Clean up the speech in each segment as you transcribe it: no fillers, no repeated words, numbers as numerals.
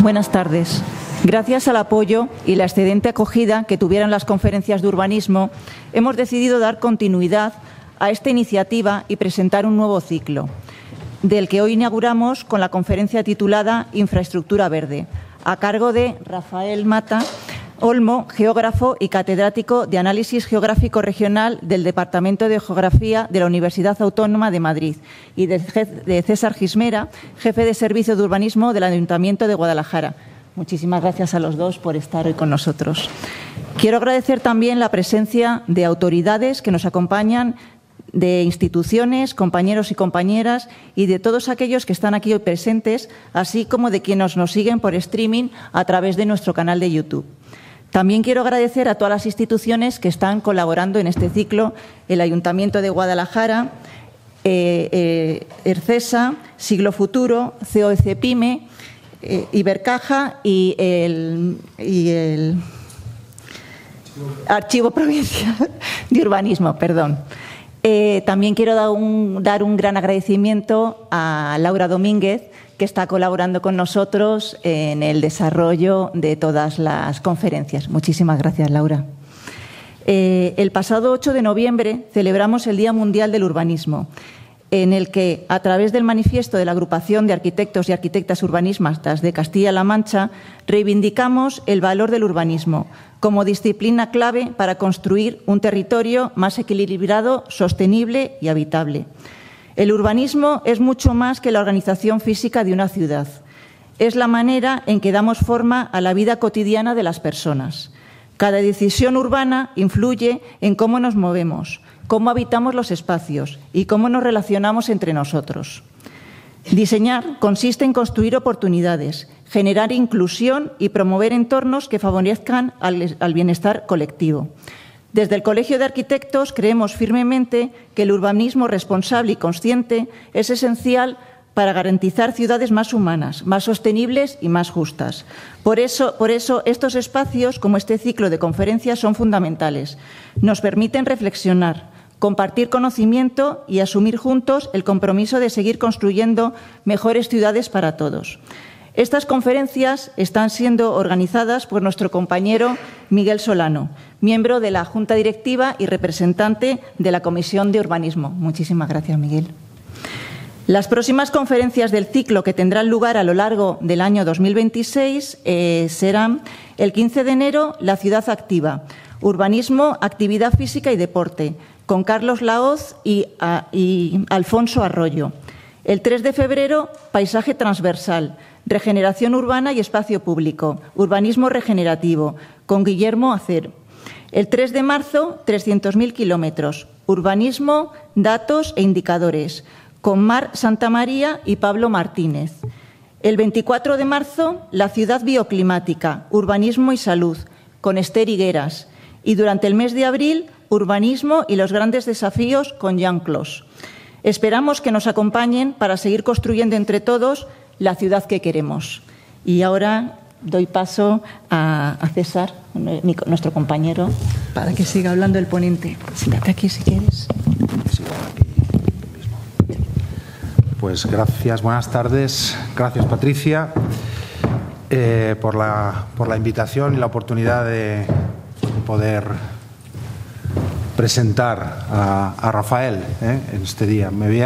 Buenas tardes. Gracias al apoyo y la excelente acogida que tuvieron las conferencias de urbanismo, hemos decidido dar continuidad a esta iniciativa y presentar un nuevo ciclo, del que hoy inauguramos con la conferencia titulada Infraestructura Verde, a cargo de Rafael Mata Olmo, geógrafo y catedrático de Análisis Geográfico Regional del Departamento de Geografía de la Universidad Autónoma de Madrid, y de César Gismera, jefe de Servicio de Urbanismo del Ayuntamiento de Guadalajara. Muchísimas gracias a los dos por estar hoy con nosotros. Quiero agradecer también la presencia de autoridades que nos acompañan, de instituciones, compañeros y compañeras, y de todos aquellos que están aquí hoy presentes, así como de quienes nos siguen por streaming a través de nuestro canal de YouTube. También quiero agradecer a todas las instituciones que están colaborando en este ciclo: el Ayuntamiento de Guadalajara, ERCESA, Siglo Futuro, COECPYME, Ibercaja y el Archivo Provincial de Urbanismo, perdón. También quiero dar un gran agradecimiento a Laura Domínguez, que está colaborando con nosotros en el desarrollo de todas las conferencias. Muchísimas gracias, Laura. El pasado 8 de noviembre celebramos el Día Mundial del Urbanismo, en el que, a través del manifiesto de la Agrupación de Arquitectos y Arquitectas Urbanistas de Castilla-La Mancha, reivindicamos el valor del urbanismo como disciplina clave para construir un territorio más equilibrado, sostenible y habitable. El urbanismo es mucho más que la organización física de una ciudad. Es la manera en que damos forma a la vida cotidiana de las personas. Cada decisión urbana influye en cómo nos movemos, cómo habitamos los espacios y cómo nos relacionamos entre nosotros. Diseñar consiste en construir oportunidades, generar inclusión y promover entornos que favorezcan al bienestar colectivo. Desde el Colegio de Arquitectos creemos firmemente que el urbanismo responsable y consciente es esencial para garantizar ciudades más humanas, más sostenibles y más justas. Por eso estos espacios, como este ciclo de conferencias, son fundamentales. Nos permiten reflexionar, compartir conocimiento y asumir juntos el compromiso de seguir construyendo mejores ciudades para todos. Estas conferencias están siendo organizadas por nuestro compañero Miguel Solano, miembro de la Junta Directiva y representante de la Comisión de Urbanismo. Muchísimas gracias, Miguel. Las próximas conferencias del ciclo, que tendrán lugar a lo largo del año 2026, serán el 15 de enero, La Ciudad Activa, Urbanismo, Actividad Física y Deporte, con Carlos Laoz y Alfonso Arroyo. El 3 de febrero, Paisaje Transversal, Regeneración Urbana y Espacio Público, Urbanismo Regenerativo, con Guillermo Acer. El 3 de marzo, 300.000 kilómetros, Urbanismo, Datos e Indicadores, con Mar Santamaría y Pablo Martínez. El 24 de marzo, La Ciudad Bioclimática, Urbanismo y Salud, con Esther Higueras. Y durante el mes de abril, Urbanismo y los grandes desafíos, con Jean Clos. Esperamos que nos acompañen para seguir construyendo entre todos la ciudad que queremos. Y ahora doy paso a César, nuestro compañero, para que siga hablando el ponente. Siéntate aquí si quieres. Pues gracias, buenas tardes. Gracias, Patricia, por la invitación y la oportunidad de poder presentar a Rafael en este día. Me voy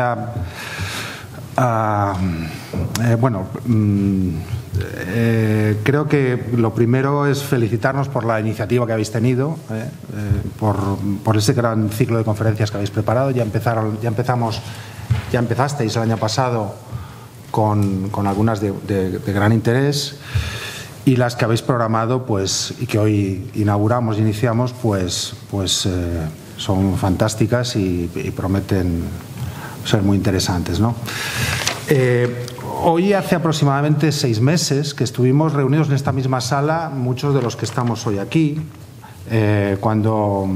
creo que lo primero es felicitarnos por la iniciativa que habéis tenido, por ese gran ciclo de conferencias que habéis preparado. Ya empezasteis el año pasado con algunas de gran interés, y las que habéis programado, pues, y que hoy inauguramos, iniciamos, pues son fantásticas y prometen ser muy interesantes, ¿no? Hoy hace aproximadamente 6 meses que estuvimos reunidos en esta misma sala, muchos de los que estamos hoy aquí, cuando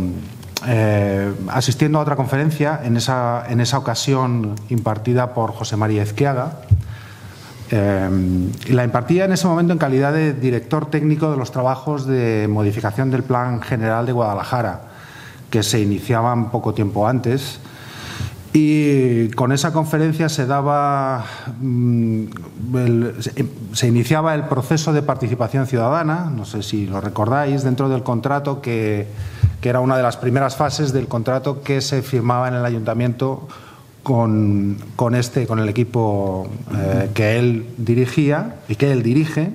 asistiendo a otra conferencia, en esa ocasión impartida por José María Ezqueaga, y la impartía en ese momento en calidad de director técnico de los trabajos de modificación del Plan General de Guadalajara, que se iniciaban poco tiempo antes. Y con esa conferencia se iniciaba el proceso de participación ciudadana, no sé si lo recordáis, dentro del contrato que era una de las primeras fases del contrato que se firmaba en el ayuntamiento con el equipo que él dirigía y que él dirige,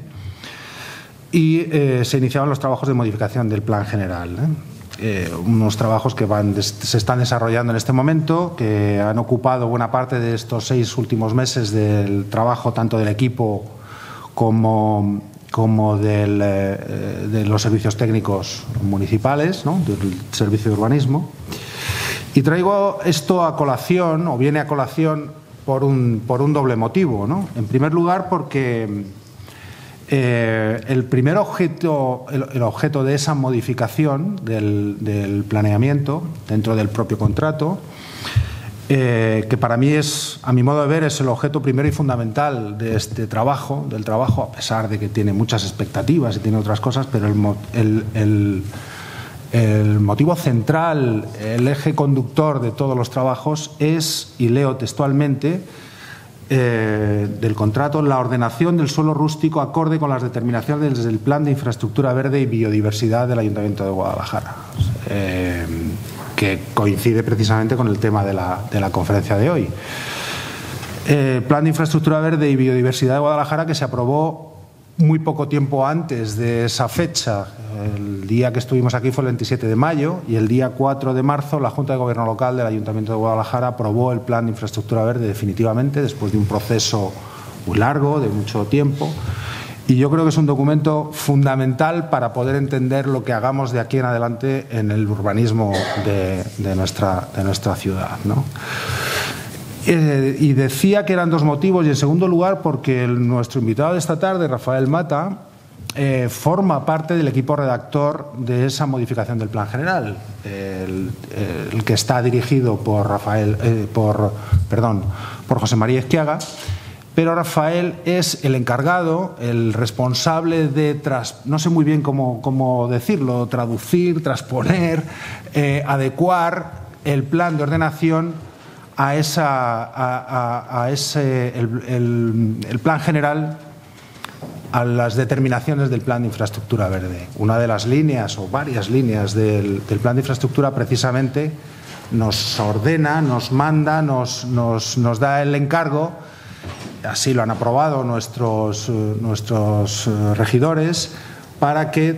y se iniciaban los trabajos de modificación del plan general, unos trabajos que se están desarrollando en este momento, que han ocupado buena parte de estos 6 últimos meses del trabajo tanto del equipo como de los servicios técnicos municipales, ¿no?, del servicio de urbanismo. Y traigo esto a colación, o viene a colación, por un doble motivo, ¿no? En primer lugar, porque el objeto de esa modificación del planeamiento dentro del propio contrato, que para mí es, a mi modo de ver, es el objeto primero y fundamental de este trabajo, a pesar de que tiene muchas expectativas y tiene otras cosas, pero el motivo central, el eje conductor de todos los trabajos es, y leo textualmente del contrato, la ordenación del suelo rústico acorde con las determinaciones del Plan de Infraestructura Verde y Biodiversidad del Ayuntamiento de Guadalajara, que coincide precisamente con el tema de la conferencia de hoy. Plan de Infraestructura Verde y Biodiversidad de Guadalajara, que se aprobó muy poco tiempo antes de esa fecha. El día que estuvimos aquí fue el 27 de mayo y el día 4 de marzo la Junta de Gobierno Local del Ayuntamiento de Guadalajara aprobó el Plan de Infraestructura Verde definitivamente, después de un proceso muy largo, de mucho tiempo. Y yo creo que es un documento fundamental para poder entender lo que hagamos de aquí en adelante en el urbanismo de nuestra ciudad, ¿no? Y decía que eran 2 motivos, y en segundo lugar porque nuestro invitado de esta tarde, Rafael Mata, forma parte del equipo redactor de esa modificación del plan general, el que está dirigido por José María Izquiaga, pero Rafael es el encargado, el responsable de, no sé muy bien cómo decirlo, traducir, transponer, adecuar el plan de ordenación el plan general a las determinaciones del plan de infraestructura verde. Una de las líneas o varias líneas del plan de infraestructura precisamente nos ordena, nos manda, nos da el encargo, así lo han aprobado nuestros regidores, para que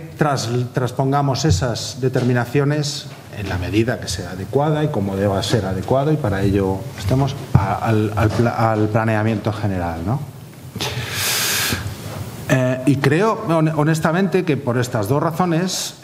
transpongamos esas determinaciones en la medida que sea adecuada y como deba ser adecuado, y para ello estamos al planeamiento general, ¿no? Y creo honestamente que por estas 2 razones,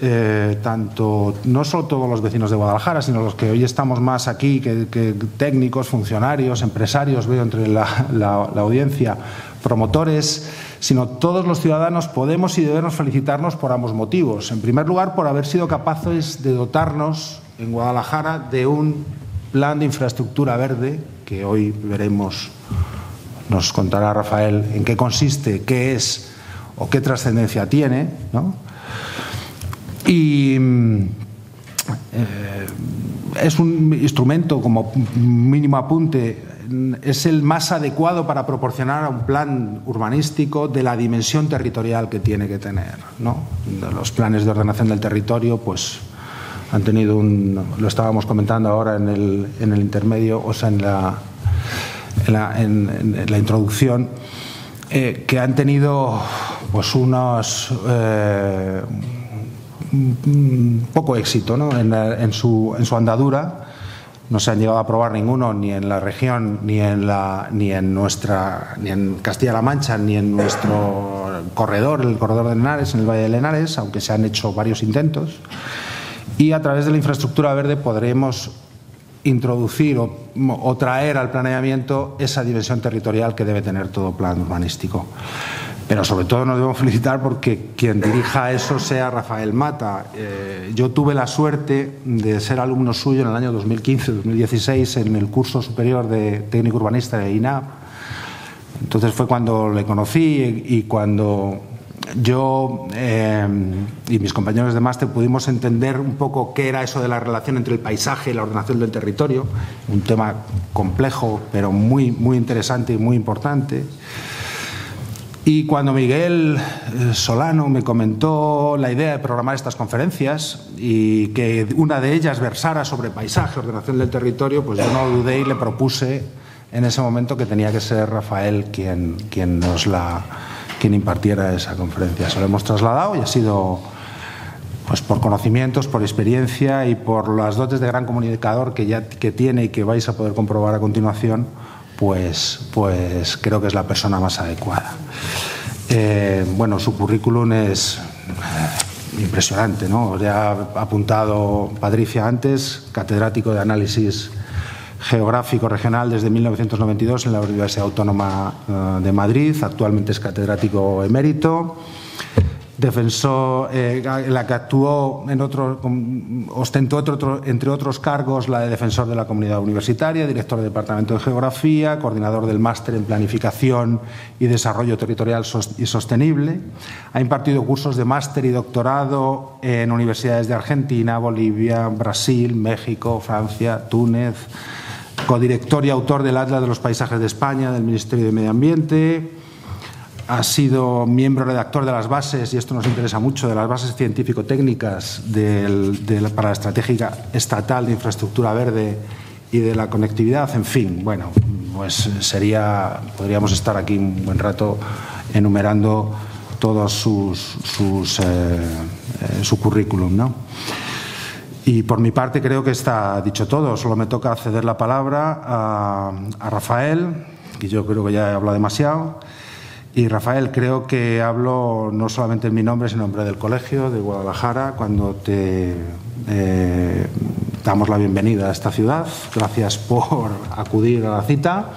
tanto no solo todos los vecinos de Guadalajara, sino los que hoy estamos más aquí, que técnicos, funcionarios, empresarios, veo entre la audiencia, promotores, sino todos los ciudadanos podemos y debemos felicitarnos por ambos motivos. En primer lugar, por haber sido capaces de dotarnos en Guadalajara de un plan de infraestructura verde, que hoy veremos, nos contará Rafael en qué consiste, qué es o qué trascendencia tiene, ¿no? Y es un instrumento, como mínimo apunte, es el más adecuado para proporcionar a un plan urbanístico de la dimensión territorial que tiene que tener, ¿no? Los planes de ordenación del territorio pues han tenido lo estábamos comentando ahora en el intermedio, o sea, en la introducción, que han tenido pues unos poco éxito, ¿no? en su andadura. No se han llegado a aprobar ninguno ni en la región, ni en Castilla-La Mancha, ni en nuestro corredor, el corredor de Henares, en el Valle de Henares, aunque se han hecho varios intentos. Y a través de la infraestructura verde podremos introducir o traer al planeamiento esa dimensión territorial que debe tener todo plan urbanístico. Pero sobre todo nos debemos felicitar porque quien dirija eso sea Rafael Mata. Yo tuve la suerte de ser alumno suyo en el año 2015-2016 en el curso superior de técnico urbanista de INAP. Entonces fue cuando le conocí y cuando yo y mis compañeros de máster pudimos entender un poco qué era eso de la relación entre el paisaje y la ordenación del territorio, un tema complejo pero muy, muy interesante y muy importante. Y cuando Miguel Solano me comentó la idea de programar estas conferencias y que una de ellas versara sobre paisaje, ordenación del territorio, pues yo no dudé y le propuse en ese momento que tenía que ser Rafael quien impartiera esa conferencia. Se lo hemos trasladado y ha sido, pues por conocimientos, por experiencia y por las dotes de gran comunicador que tiene y que vais a poder comprobar a continuación, pues creo que es la persona más adecuada. Bueno, su currículum es impresionante, ¿no? Ya ha apuntado Patricia antes, catedrático de análisis geográfico regional desde 1992 en la Universidad Autónoma de Madrid, actualmente es catedrático emérito, defensor, la que actuó ostentó entre otros cargos la de defensor de la comunidad universitaria, director del Departamento de Geografía, coordinador del máster en Planificación y Desarrollo Territorial y Sostenible. Ha impartido cursos de máster y doctorado en universidades de Argentina, Bolivia, Brasil, México, Francia, Túnez. Codirector y autor del Atlas de los Paisajes de España, del Ministerio de Medio Ambiente. Ha sido miembro redactor de las bases, y esto nos interesa mucho, de las bases científico-técnicas para la Estrategia Estatal de Infraestructura Verde y de la Conectividad. En fin, bueno, pues podríamos estar aquí un buen rato enumerando todos su currículum, ¿no? Y por mi parte creo que está dicho todo. Solo me toca ceder la palabra a Rafael, que yo creo que ya he hablado demasiado. Y Rafael, creo que hablo no solamente en mi nombre, sino en nombre del Colegio de Guadalajara, cuando te damos la bienvenida a esta ciudad. Gracias por acudir a la cita,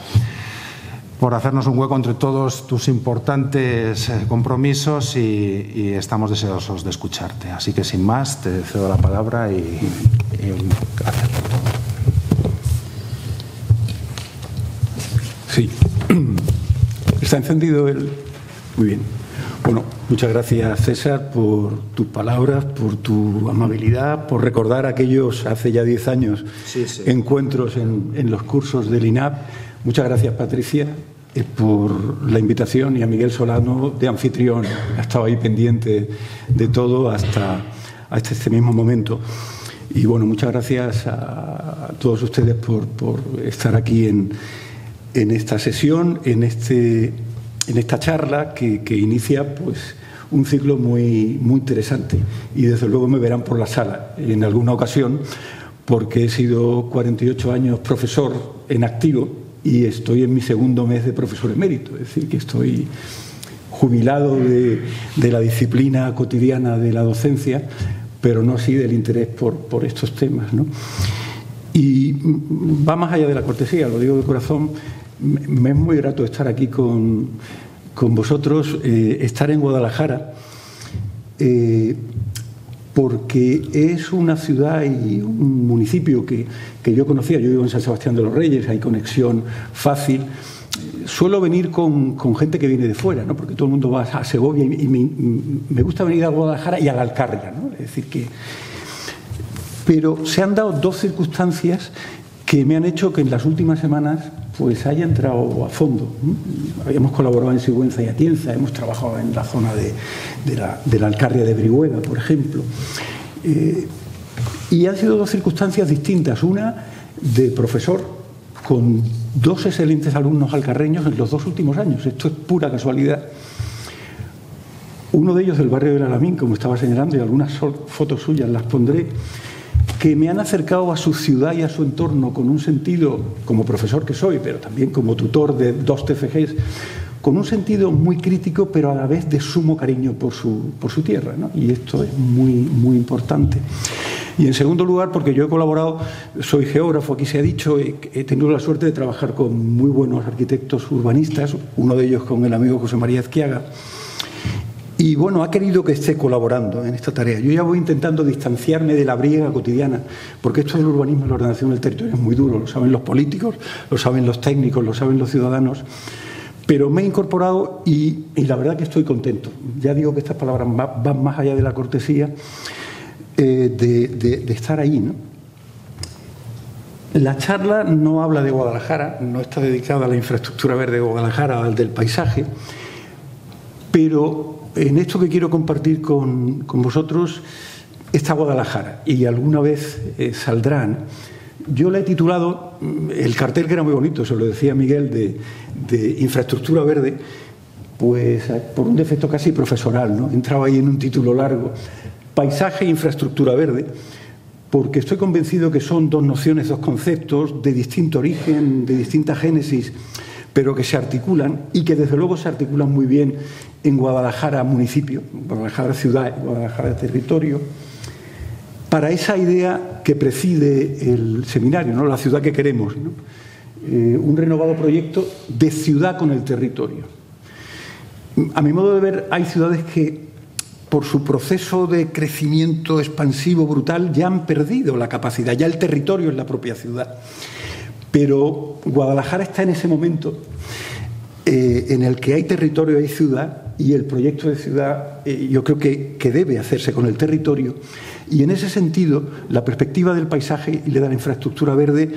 por hacernos un hueco entre todos tus importantes compromisos y estamos deseosos de escucharte. Así que sin más, te cedo la palabra y gracias por todo. Sí. ¿Está encendido el...? Muy bien. Bueno, muchas gracias, César, por tus palabras, por tu amabilidad, por recordar aquellos, hace ya 10 años, encuentros en los cursos del INAP. Muchas gracias, Patricia, por la invitación, y a Miguel Solano de anfitrión. Ha estado ahí pendiente de todo hasta este mismo momento. Y bueno, muchas gracias a todos ustedes por estar aquí en esta sesión, en esta charla que inicia pues un ciclo muy, muy interesante. Y desde luego me verán por la sala en alguna ocasión, porque he sido 48 años profesor en activo y estoy en mi segundo mes de profesor emérito. Es decir, que estoy jubilado de la disciplina cotidiana de la docencia, pero no así del interés por estos temas, ¿no? Y va más allá de la cortesía, lo digo de corazón. Me es muy grato estar aquí con vosotros, estar en Guadalajara, porque es una ciudad y un municipio que yo conocía. Yo vivo en San Sebastián de los Reyes, hay conexión fácil. Suelo venir con gente que viene de fuera, ¿no? Porque todo el mundo va a Segovia y me gusta venir a Guadalajara y a la Alcarria, ¿no? Es decir que... Pero se han dado dos circunstancias que me han hecho que en las últimas semanas pues haya entrado a fondo. Habíamos colaborado en Sigüenza y Atienza, hemos trabajado en la zona de la Alcarria de Brihuega, por ejemplo. Y han sido dos circunstancias distintas. Una de profesor con dos excelentes alumnos alcarreños en los 2 últimos años. Esto es pura casualidad. Uno de ellos del barrio del Alamín, como estaba señalando, y algunas fotos suyas las pondré, que me han acercado a su ciudad y a su entorno con un sentido, como profesor que soy, pero también como tutor de 2 TFGs, con un sentido muy crítico, pero a la vez de sumo cariño por su tierra, ¿no? Y esto es muy, muy importante. Y en segundo lugar, porque yo he colaborado, soy geógrafo, aquí se ha dicho, he tenido la suerte de trabajar con muy buenos arquitectos urbanistas, uno de ellos con el amigo José María Azquiaga. Y bueno, ha querido que esté colaborando en esta tarea. Yo ya voy intentando distanciarme de la briega cotidiana, porque esto del urbanismo y la ordenación del territorio es muy duro, lo saben los políticos, lo saben los técnicos, lo saben los ciudadanos, Pero me he incorporado y la verdad que estoy contento. Ya digo que estas palabras van más allá de la cortesía de estar ahí, ¿no? La charla no habla de Guadalajara, no está dedicada a la infraestructura verde de Guadalajara, al del paisaje, pero en esto que quiero compartir con vosotros está Guadalajara y alguna vez saldrán. Yo le he titulado, el cartel que era muy bonito, se lo decía Miguel, de infraestructura verde, pues por un defecto casi profesoral, ¿no? Entraba ahí en un título largo, paisaje e infraestructura verde, porque estoy convencido que son dos nociones, dos conceptos de distinto origen, de distinta génesis, pero que se articulan y que desde luego se articulan muy bien en Guadalajara municipio, Guadalajara ciudad, Guadalajara territorio, para esa idea que preside el seminario, ¿no? La ciudad que queremos, ¿no? Un renovado proyecto de ciudad con el territorio. A mi modo de ver, hay ciudades que por su proceso de crecimiento expansivo brutal ya han perdido la capacidad, ya el territorio es la propia ciudad. Pero Guadalajara está en ese momento en el que hay territorio, hay ciudad, y el proyecto de ciudad yo creo que debe hacerse con el territorio. Y en ese sentido, la perspectiva del paisaje y de la infraestructura verde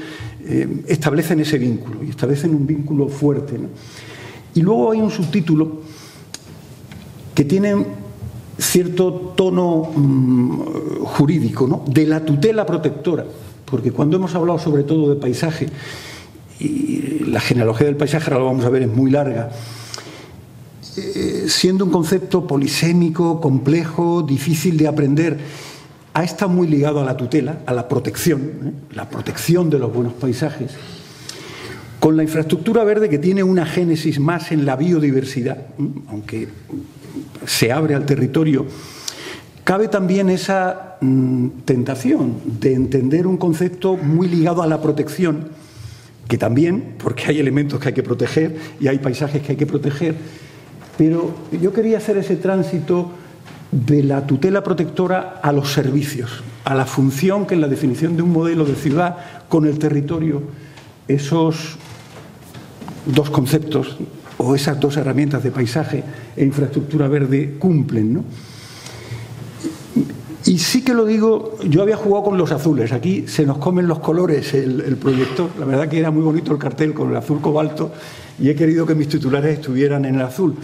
establecen ese vínculo, y establecen un vínculo fuerte, ¿no? Y luego hay un subtítulo que tiene cierto tono jurídico, ¿no? De la tutela protectora, porque cuando hemos hablado sobre todo de paisaje, y la genealogía del paisaje, ahora lo vamos a ver, es muy larga, siendo un concepto polisémico, complejo, difícil de aprender, ha estado muy ligado a la tutela, a la protección de los buenos paisajes, con la infraestructura verde que tiene una génesis más en la biodiversidad, aunque se abre al territorio. Cabe también esa tentación de entender un concepto muy ligado a la protección, que también, porque hay elementos que hay que proteger y hay paisajes que hay que proteger, pero yo quería hacer ese tránsito de la tutela protectora a los servicios, a la función que en la definición de un modelo de ciudad con el territorio, esos dos conceptos o esas dos herramientas de paisaje e infraestructura verde cumplen, ¿no? Y sí que lo digo, yo había jugado con los azules, aquí se nos comen los colores el proyector, la verdad que era muy bonito el cartel con el azul cobalto y he querido que mis titulares estuvieran en el azul.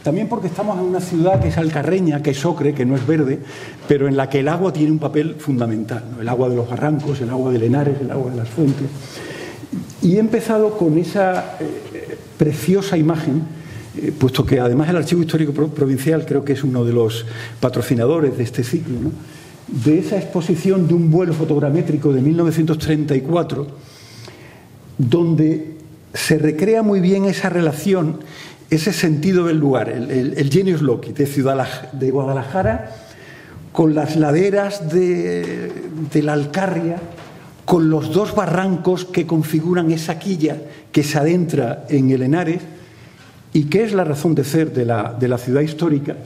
También porque estamos en una ciudad que es alcarreña, que es ocre, que no es verde, pero en la que el agua tiene un papel fundamental, ¿no? El agua de los barrancos, el agua de Henares, el agua de las fuentes. Y he empezado con esa preciosa imagen, puesto que además el Archivo Histórico Provincial creo que es uno de los patrocinadores de este ciclo, ¿no? De esa exposición de un vuelo fotogramétrico de 1934, donde se recrea muy bien esa relación, ese sentido del lugar, el genius loci de Guadalajara, con las laderas de la Alcarria, con los dos barrancos que configuran esa quilla que se adentra en el Henares y que es la razón de ser de la ciudad histórica,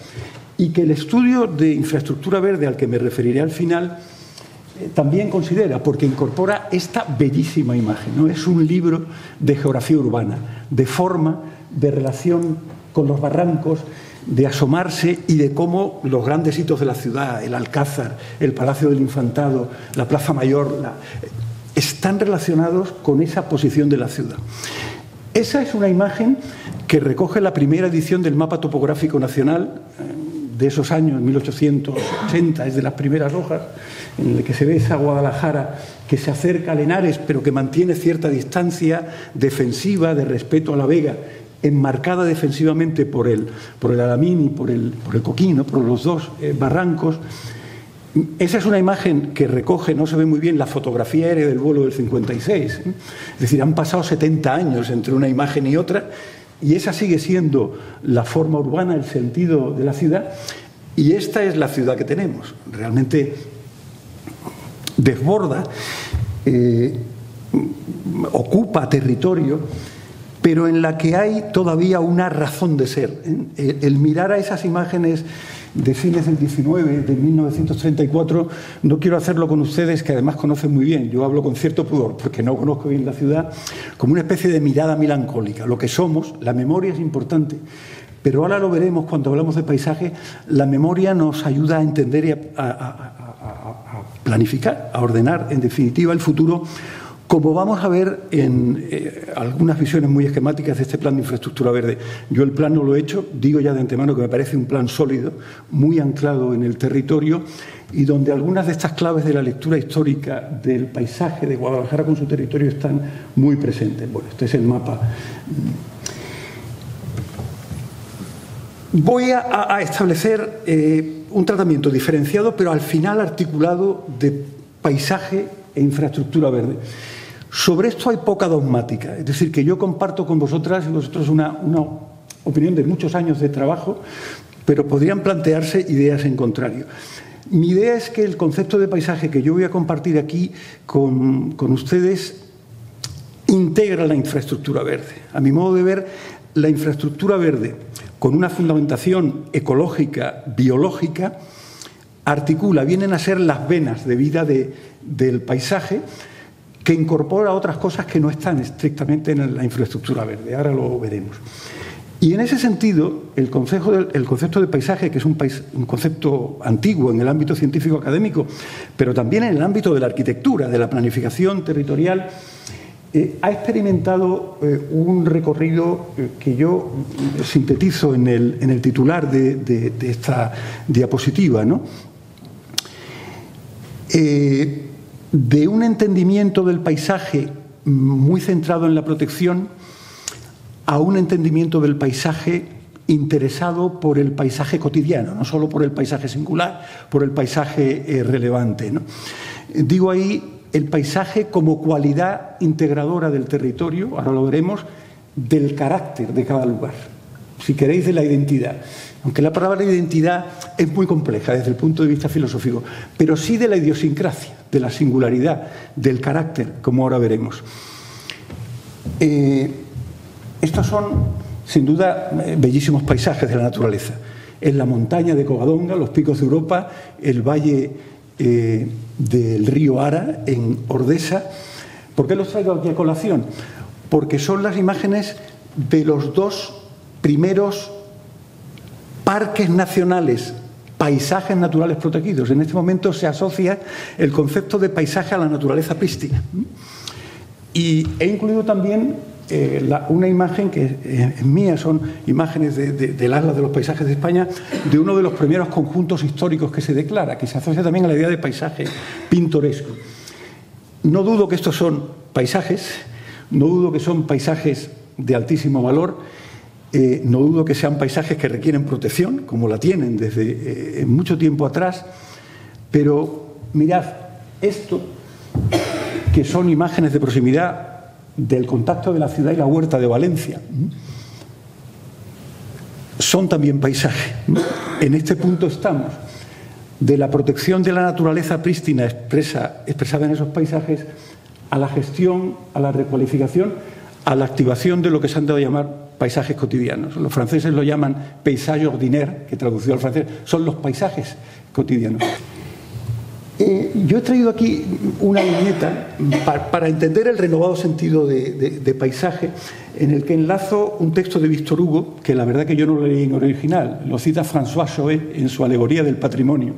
y que el estudio de infraestructura verde, al que me referiré al final, también considera, porque incorpora esta bellísima imagen, ¿no? Es un libro de geografía urbana, de forma, de relación con los barrancos, de asomarse y de cómo los grandes hitos de la ciudad, el Alcázar, el Palacio del Infantado, la Plaza Mayor, están relacionados con esa posición de la ciudad. Esa es una imagen que recoge la primera edición del Mapa Topográfico Nacional de esos años, 1880, es de las primeras hojas, en el que se ve esa Guadalajara que se acerca al Henares, pero que mantiene cierta distancia defensiva, de respeto a la Vega, enmarcada defensivamente por el Alamín y por el Coquín, ¿no? Por los dos barrancos. Esa es una imagen que recoge, no se ve muy bien, la fotografía aérea del vuelo del 56. Es decir, han pasado 70 años entre una imagen y otra, y esa sigue siendo la forma urbana, el sentido de la ciudad, y esta es la ciudad que tenemos. Realmente desborda, ocupa territorio, pero en la que hay todavía una razón de ser. El mirar a esas imágenes de fines del 19, de 1934, no quiero hacerlo con ustedes, que además conocen muy bien, yo hablo con cierto pudor, porque no conozco bien la ciudad, como una especie de mirada melancólica. Lo que somos, la memoria es importante, pero ahora lo veremos cuando hablamos de paisaje, la memoria nos ayuda a entender y a planificar, a ordenar, en definitiva, el futuro, como vamos a ver en algunas visiones muy esquemáticas de este plan de infraestructura verde. Yo el plan no lo he hecho, digo ya de antemano que me parece un plan sólido, muy anclado en el territorio y donde algunas de estas claves de la lectura histórica del paisaje de Guadalajara con su territorio están muy presentes. Bueno, este es el mapa. Voy a establecer un tratamiento diferenciado, pero al final articulado de paisaje e infraestructura verde. Sobre esto hay poca dogmática, es decir, que yo comparto con vosotras y vosotros una opinión de muchos años de trabajo, pero podrían plantearse ideas en contrario. Mi idea es que el concepto de paisaje que yo voy a compartir aquí con ustedes integra la infraestructura verde. A mi modo de ver, la infraestructura verde, con una fundamentación ecológica, biológica, articula, vienen a ser las venas de vida del paisaje, que incorpora otras cosas que no están estrictamente en la infraestructura verde. Ahora lo veremos. Y en ese sentido, el concepto de paisaje, que es un concepto antiguo en el ámbito científico académico, pero también en el ámbito de la arquitectura, de la planificación territorial, ha experimentado un recorrido que yo sintetizo en el titular de esta diapositiva, ¿no? De un entendimiento del paisaje muy centrado en la protección a un entendimiento del paisaje interesado por el paisaje cotidiano, no solo por el paisaje singular, por el paisaje relevante, ¿no? Digo ahí el paisaje como cualidad integradora del territorio, ahora lo veremos, del carácter de cada lugar, si queréis de la identidad. Aunque la palabra identidad es muy compleja desde el punto de vista filosófico, pero sí de la idiosincrasia, de la singularidad, del carácter, como ahora veremos. Estos son, sin duda, bellísimos paisajes de la naturaleza. En la montaña de Covadonga, los picos de Europa, el valle del río Ara, en Ordesa. ¿Por qué los traigo aquí a colación? Porque son las imágenes de los dos primeros parques nacionales, paisajes naturales protegidos. En este momento se asocia el concepto de paisaje a la naturaleza prístina. Y he incluido también una imagen que es mía, son imágenes del Atlas de los Paisajes de España, de uno de los primeros conjuntos históricos que se declara, que se asocia también a la idea de paisaje pintoresco. No dudo que estos son paisajes, no dudo que son paisajes de altísimo valor, no dudo que sean paisajes que requieren protección, como la tienen desde mucho tiempo atrás, pero mirad, esto, que son imágenes de proximidad del contacto de la ciudad y la huerta de Valencia, son también paisajes. En este punto estamos, de la protección de la naturaleza prístina expresada en esos paisajes, a la gestión, a la recualificación, a la activación de lo que se han dado a llamar paisajes cotidianos. Los franceses lo llaman paysage ordinaire, que traducido al francés son los paisajes cotidianos. Yo he traído aquí una viñeta para entender el renovado sentido de paisaje, en el que enlazo un texto de Víctor Hugo, que la verdad que yo no lo leí en original, lo cita François Choët en su alegoría del patrimonio.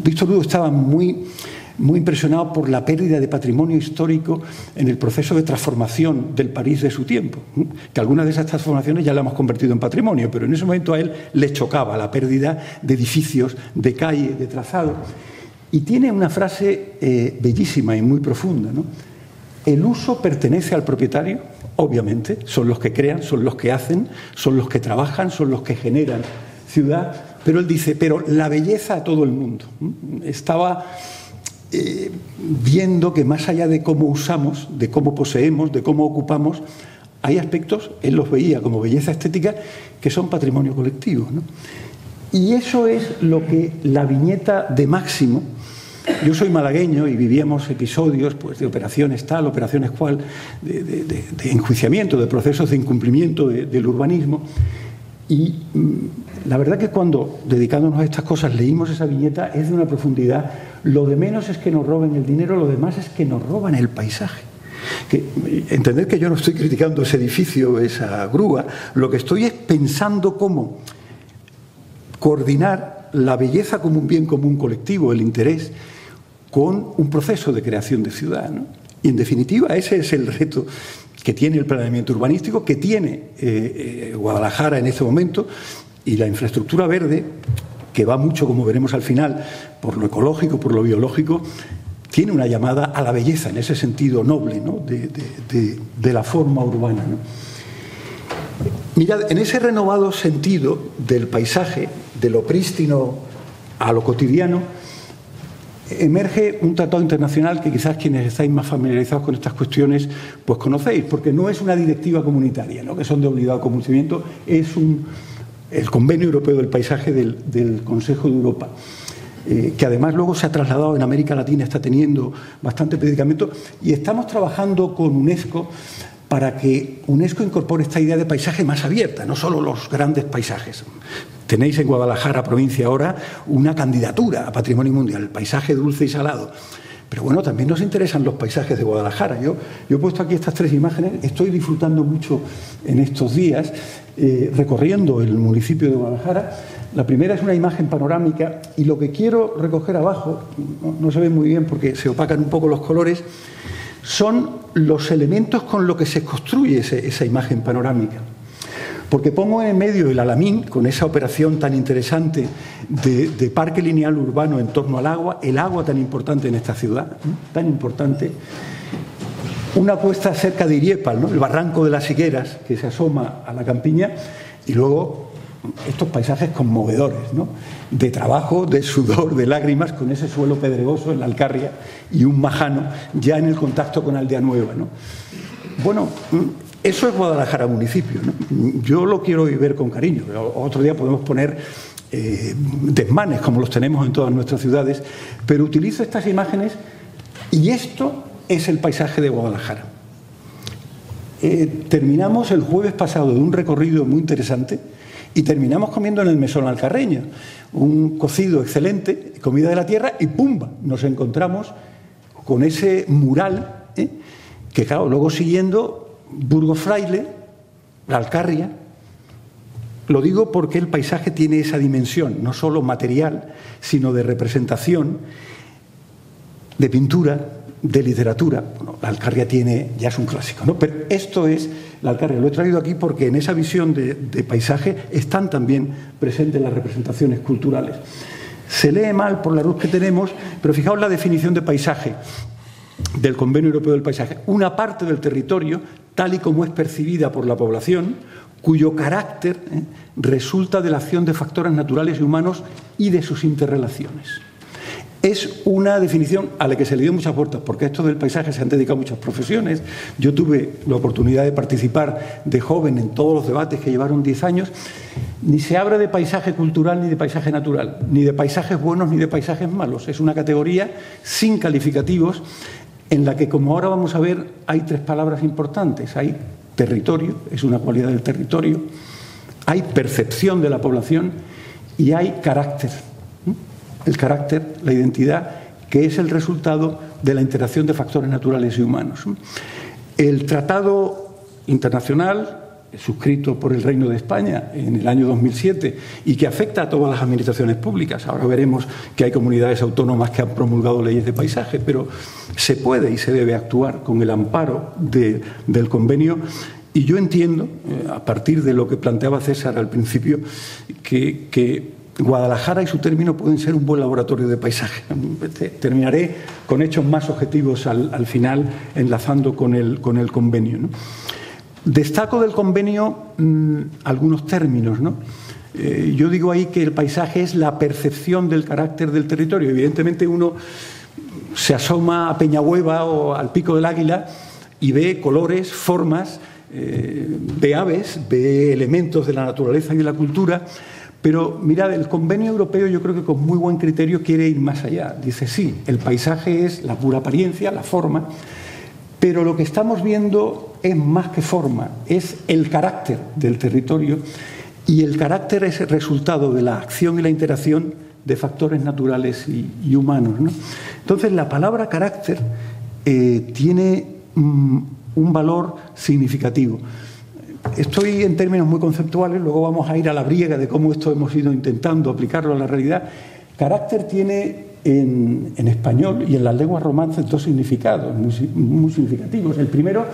Víctor Hugo estaba muy impresionado por la pérdida de patrimonio histórico en el proceso de transformación del París de su tiempo, que algunas de esas transformaciones ya la hemos convertido en patrimonio, pero en ese momento a él le chocaba la pérdida de edificios, de calle, de trazado. Y tiene una frase bellísima y muy profunda, ¿no? El uso pertenece al propietario, obviamente, son los que crean, son los que hacen, son los que trabajan, son los que generan ciudad, pero él dice, pero la belleza a todo el mundo. Estaba viendo que más allá de cómo usamos, de cómo poseemos, de cómo ocupamos, hay aspectos, él los veía como belleza estética, que son patrimonio colectivo, ¿no? Y eso es lo que la viñeta de Máximo Yo soy malagueño y vivíamos episodios pues, de operaciones tal, operaciones cual, de enjuiciamiento, de procesos de incumplimiento del urbanismo. Y la verdad que cuando, dedicándonos a estas cosas, leímos esa viñeta, es de una profundidad. Lo de menos es que nos roben el dinero, lo demás es que nos roban el paisaje. Entender que yo no estoy criticando ese edificio, esa grúa, lo que estoy es pensando cómo coordinar la belleza como un bien común colectivo, el interés, con un proceso de creación de ciudad, ¿no? Y en definitiva ese es el reto que tiene el planeamiento urbanístico, que tiene Guadalajara en este momento, y la infraestructura verde, que va mucho, como veremos al final, por lo ecológico, por lo biológico, tiene una llamada a la belleza, en ese sentido noble, ¿no? de la forma urbana, ¿no? Mirad, en ese renovado sentido del paisaje, de lo prístino a lo cotidiano, emerge un tratado internacional que quizás quienes estáis más familiarizados con estas cuestiones pues conocéis, porque no es una directiva comunitaria, ¿no? Que son de obligado cumplimiento, es el Convenio Europeo del Paisaje del Consejo de Europa, que además luego se ha trasladado en América Latina, está teniendo bastante predicamento, y estamos trabajando con UNESCO para que UNESCO incorpore esta idea de paisaje más abierta, no solo los grandes paisajes. Tenéis en Guadalajara, provincia, ahora una candidatura a Patrimonio Mundial, el paisaje dulce y salado. Pero bueno, también nos interesan los paisajes de Guadalajara. Yo he puesto aquí estas 3 imágenes, estoy disfrutando mucho en estos días, recorriendo el municipio de Guadalajara. La primera es una imagen panorámica y lo que quiero recoger abajo, no se ve muy bien porque se opacan un poco los colores, son los elementos con los que se construye esa imagen panorámica. Porque pongo en medio el Alamín, con esa operación tan interesante de parque lineal urbano en torno al agua, el agua tan importante en esta ciudad, tan importante, una puesta cerca de Iriepal, ¿no? El barranco de las Higueras, que se asoma a la campiña, y luego estos paisajes conmovedores, ¿no? De trabajo, de sudor, de lágrimas, con ese suelo pedregoso en la Alcarria y un majano ya en el contacto con Aldea Nueva, ¿no? Bueno, eso es Guadalajara municipio, ¿no? Yo lo quiero ver con cariño. Otro día podemos poner desmanes como los tenemos en todas nuestras ciudades, pero utilizo estas imágenes y esto es el paisaje de Guadalajara. Terminamos el jueves pasado de un recorrido muy interesante y terminamos comiendo en el Mesón Alcarreño, un cocido excelente, comida de la tierra, y ¡pumba! Nos encontramos con ese mural, que claro, luego siguiendo Burgos Fraile, la Alcarria. Lo digo porque el paisaje tiene esa dimensión, no solo material, sino de representación, de pintura, de literatura. Bueno, la Alcarria ya es un clásico, ¿no? Pero esto es la Alcarria. Lo he traído aquí porque en esa visión de paisaje están también presentes las representaciones culturales. Se lee mal por la luz que tenemos, pero fijaos la definición de paisaje del Convenio Europeo del Paisaje. Una parte del territorio, tal y como es percibida por la población, cuyo carácter resulta de la acción de factores naturales y humanos y de sus interrelaciones. Es una definición a la que se le dio muchas vueltas, porque a esto del paisaje se han dedicado muchas profesiones. Yo tuve la oportunidad de participar de joven en todos los debates que llevaron 10 años. Ni se habla de paisaje cultural ni de paisaje natural, ni de paisajes buenos ni de paisajes malos. Es una categoría sin calificativos en la que, como ahora vamos a ver, hay 3 palabras importantes. Hay territorio, es una cualidad del territorio, hay percepción de la población y hay carácter. El carácter, la identidad, que es el resultado de la interacción de factores naturales y humanos. El tratado internacional, suscrito por el Reino de España en el año 2007 y que afecta a todas las administraciones públicas. Ahora veremos que hay comunidades autónomas que han promulgado leyes de paisaje, pero se puede y se debe actuar con el amparo del convenio. Y yo entiendo, a partir de lo que planteaba César al principio, que Guadalajara y su término pueden ser un buen laboratorio de paisaje. Terminaré con hechos más objetivos al final, enlazando con el convenio, ¿no? Destaco del convenio algunos términos, ¿no? Yo digo ahí que el paisaje es la percepción del carácter del territorio. Evidentemente uno se asoma a Peñahueva o al Pico del Águila y ve colores, formas, ve aves, ve elementos de la naturaleza y de la cultura, Pero mirad, el Convenio Europeo yo creo que con muy buen criterio quiere ir más allá. Dice, sí, el paisaje es la pura apariencia, la forma, pero lo que estamos viendo es más que forma, es el carácter del territorio, y el carácter es el resultado de la acción y la interacción de factores naturales y humanos, ¿no? Entonces, la palabra carácter tiene un valor significativo. Estoy en términos muy conceptuales, luego vamos a ir a la briega de cómo esto hemos ido intentando aplicarlo a la realidad. Carácter tiene en español y en las lenguas romances dos significados muy significativos. El primero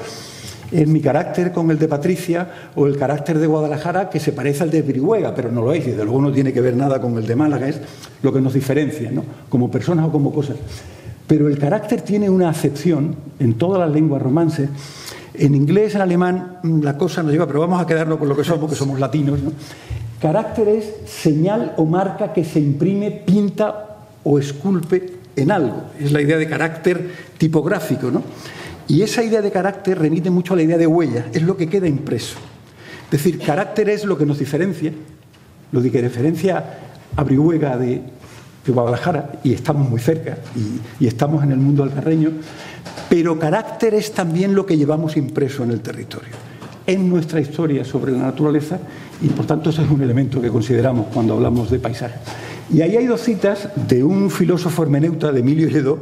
es mi carácter con el de Patricia o el carácter de Guadalajara, que se parece al de Brihuega, pero no lo es, y desde luego no tiene que ver nada con el de Málaga, es lo que nos diferencia, ¿no? Como personas o como cosas. Pero el carácter tiene una acepción en todas las lenguas romances. En inglés, en alemán, la cosa nos lleva, pero vamos a quedarnos con lo que somos latinos, ¿no? Carácter es señal o marca que se imprime, pinta o esculpe en algo. Es la idea de carácter tipográfico, ¿no? Y esa idea de carácter remite mucho a la idea de huella, es lo que queda impreso. Es decir, carácter es lo que nos diferencia, lo que diferencia a Brihuega de Guadalajara, y estamos muy cerca, y estamos en el mundo alcarreño, pero carácter es también lo que llevamos impreso en el territorio, en nuestra historia sobre la naturaleza, y por tanto ese es un elemento que consideramos cuando hablamos de paisaje. Y ahí hay dos citas de un filósofo hermeneuta, de Emilio Lledó,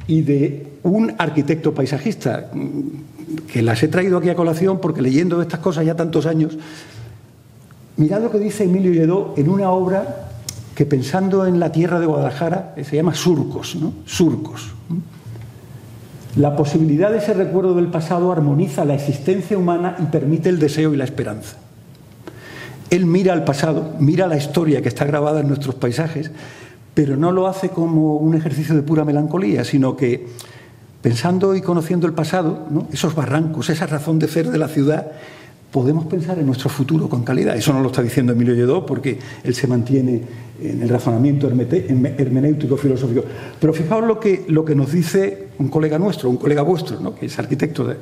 y de un arquitecto paisajista, que las he traído aquí a colación porque leyendo estas cosas ya tantos años, mirad lo que dice Emilio Lledó en una obra que, pensando en la tierra de Guadalajara, se llama Surcos, ¿no? Surcos. La posibilidad de ese recuerdo del pasado armoniza la existencia humana y permite el deseo y la esperanza. Él mira al pasado, mira la historia que está grabada en nuestros paisajes, pero no lo hace como un ejercicio de pura melancolía, sino que, pensando y conociendo el pasado, ¿no? Esos barrancos, esa razón de ser de la ciudad, podemos pensar en nuestro futuro con calidad. Eso no lo está diciendo Emilio Lledó, porque él se mantiene en el razonamiento hermenéutico filosófico. Pero fijaos lo que nos dice un colega nuestro, un colega vuestro, ¿no? Que es arquitecto,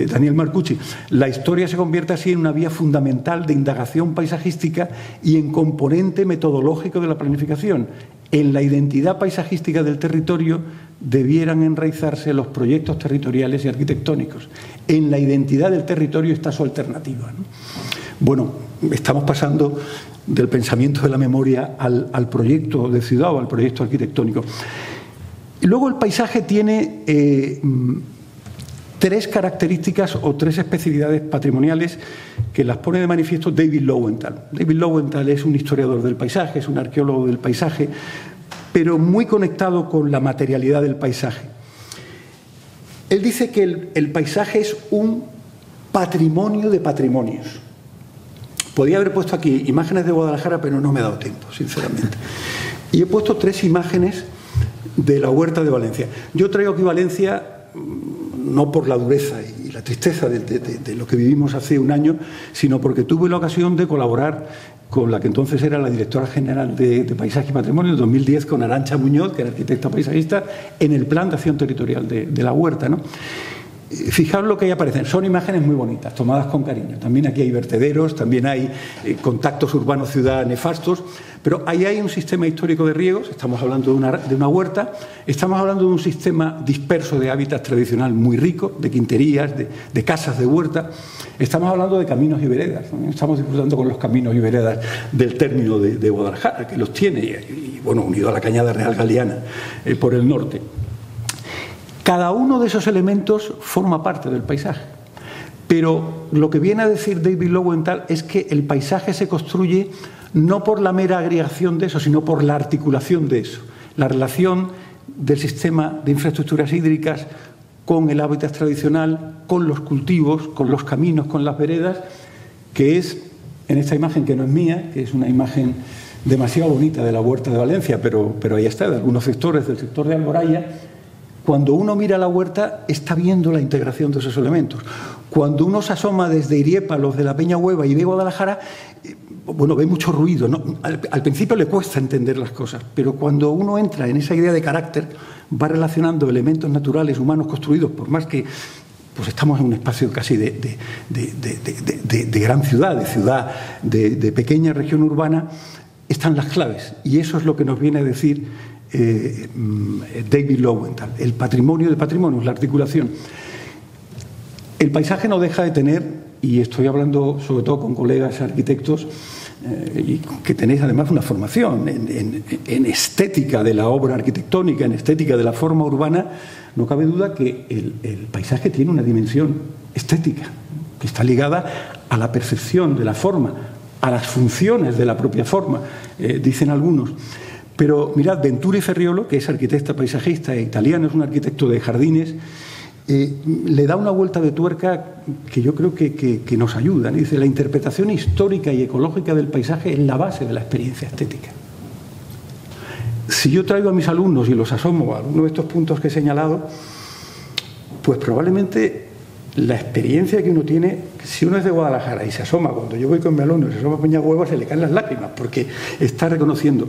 Daniel Marcucci. La historia se convierte así en una vía fundamental de indagación paisajística y en componente metodológico de la planificación. En la identidad paisajística del territorio debieran enraizarse los proyectos territoriales y arquitectónicos. En la identidad del territorio está su alternativa, ¿no? Bueno, estamos pasando del pensamiento de la memoria al proyecto de ciudad o al proyecto arquitectónico. Y luego el paisaje tiene tres características o tres especialidades patrimoniales que las pone de manifiesto David Lowenthal. David Lowenthal es un historiador del paisaje, es un arqueólogo del paisaje, pero muy conectado con la materialidad del paisaje. Él dice que el paisaje es un patrimonio de patrimonios. Podía haber puesto aquí imágenes de Guadalajara, pero no me ha dado tiempo, sinceramente. Y he puesto tres imágenes de la Huerta de Valencia. Yo traigo aquí Valencia no por la dureza y la tristeza de lo que vivimos hace un año, sino porque tuve la ocasión de colaborar con la que entonces era la directora general de Paisaje y Patrimonio, en 2010, con Arantxa Muñoz, que era arquitecta paisajista, en el plan de acción territorial de la Huerta, ¿no? Fijaos lo que ahí aparecen, son imágenes muy bonitas, tomadas con cariño. También aquí hay vertederos, también hay contactos urbano-ciudad nefastos, pero ahí hay un sistema histórico de riegos, estamos hablando de una huerta, estamos hablando de un sistema disperso de hábitat tradicional muy rico, de quinterías, de casas de huerta, estamos hablando de caminos y veredas, ¿no? Estamos disfrutando con los caminos y veredas del término de Guadalajara, que los tiene, y bueno, unido a la Cañada Real Galiana por el norte. Cada uno de esos elementos forma parte del paisaje. Pero lo que viene a decir David Lowenthal es que el paisaje se construye no por la mera agregación de eso, sino por la articulación de eso. La relación del sistema de infraestructuras hídricas con el hábitat tradicional, con los cultivos, con los caminos, con las veredas, que es, en esta imagen que no es mía, que es una imagen demasiado bonita de la Huerta de Valencia, pero ahí está, de algunos sectores del sector de Alboraya. Cuando uno mira la huerta, está viendo la integración de esos elementos. Cuando uno se asoma desde Iriepa, los de la Peña Hueva, y ve Guadalajara, bueno, ve mucho ruido, ¿no? Al principio le cuesta entender las cosas, pero cuando uno entra en esa idea de carácter, va relacionando elementos naturales, humanos construidos, por más que pues estamos en un espacio casi de gran ciudad, de pequeña región urbana, están las claves, y eso es lo que nos viene a decir David Lowenthal. El patrimonio de patrimonios, la articulación. El paisaje no deja de tener, y estoy hablando sobre todo con colegas arquitectos, y que tenéis además una formación en estética de la obra arquitectónica, en estética de la forma urbana, no cabe duda que el paisaje tiene una dimensión estética, que está ligada a la percepción de la forma, a las funciones de la propia forma, dicen algunos. Pero mirad, Venturi Ferriolo, que es arquitecta paisajista e italiano, es un arquitecto de jardines, le da una vuelta de tuerca que yo creo que nos ayuda. Dice, la interpretación histórica y ecológica del paisaje es la base de la experiencia estética. Si yo traigo a mis alumnos y los asomo a alguno de estos puntos que he señalado, pues probablemente la experiencia que uno tiene, si uno es de Guadalajara y se asoma, cuando yo voy con mi alumno y se asoma a Peñahueva, se le caen las lágrimas porque está reconociendo.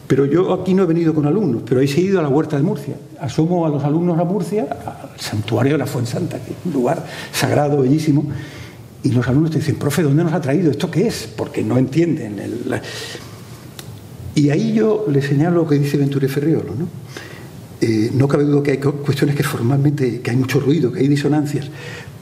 Pero yo aquí no he venido con alumnos, pero he ido a la Huerta de Murcia. Asomo a los alumnos a Murcia, al santuario de la Fuensanta, que es un lugar sagrado, bellísimo, y los alumnos te dicen, profe, ¿dónde nos ha traído? ¿Esto qué es? Porque no entienden. Y ahí yo le señalo lo que dice Venturi Ferriolo, ¿no? No cabe duda que hay cuestiones que formalmente, que hay mucho ruido, que hay disonancias,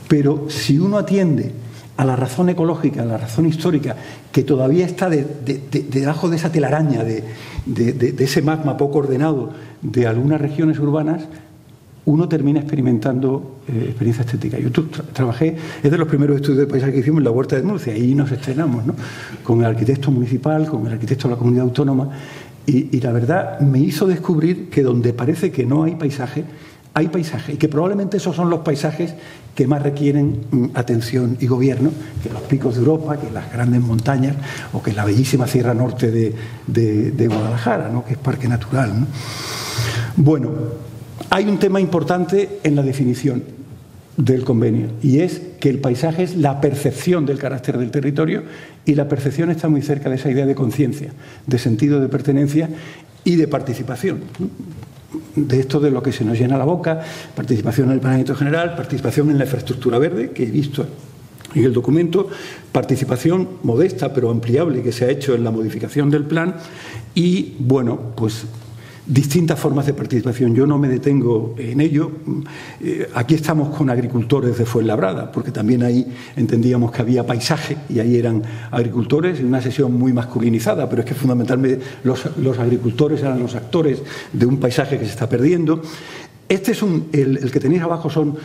pero si uno atiende a la razón ecológica, a la razón histórica, que todavía está debajo de esa telaraña, de ese magma poco ordenado de algunas regiones urbanas, uno termina experimentando experiencia estética. Yo trabajé, es de los primeros estudios de paisaje que hicimos en la Huerta de Murcia, y nos estrenamos, ¿no?, con el arquitecto municipal, con el arquitecto de la comunidad autónoma, y la verdad me hizo descubrir que donde parece que no hay paisaje, hay paisaje, y que probablemente esos son los paisajes que más requieren atención y gobierno, que los picos de Europa, que las grandes montañas, o que la bellísima Sierra Norte de Guadalajara, ¿no?, que es parque natural, ¿no? Bueno, hay un tema importante en la definición del convenio, y es que el paisaje es la percepción del carácter del territorio, y la percepción está muy cerca de esa idea de conciencia, de sentido de pertenencia y de participación. De esto de lo que se nos llena la boca, participación en el planeamiento general, participación en la infraestructura verde, que he visto en el documento, participación modesta pero ampliable que se ha hecho en la modificación del plan, y, bueno, pues distintas formas de participación. Yo no me detengo en ello. Aquí estamos con agricultores de Fuenlabrada, porque también ahí entendíamos que había paisaje y ahí eran agricultores, en una sesión muy masculinizada, pero es que fundamentalmente los agricultores eran los actores de un paisaje que se está perdiendo. Este es el que tenéis abajo, son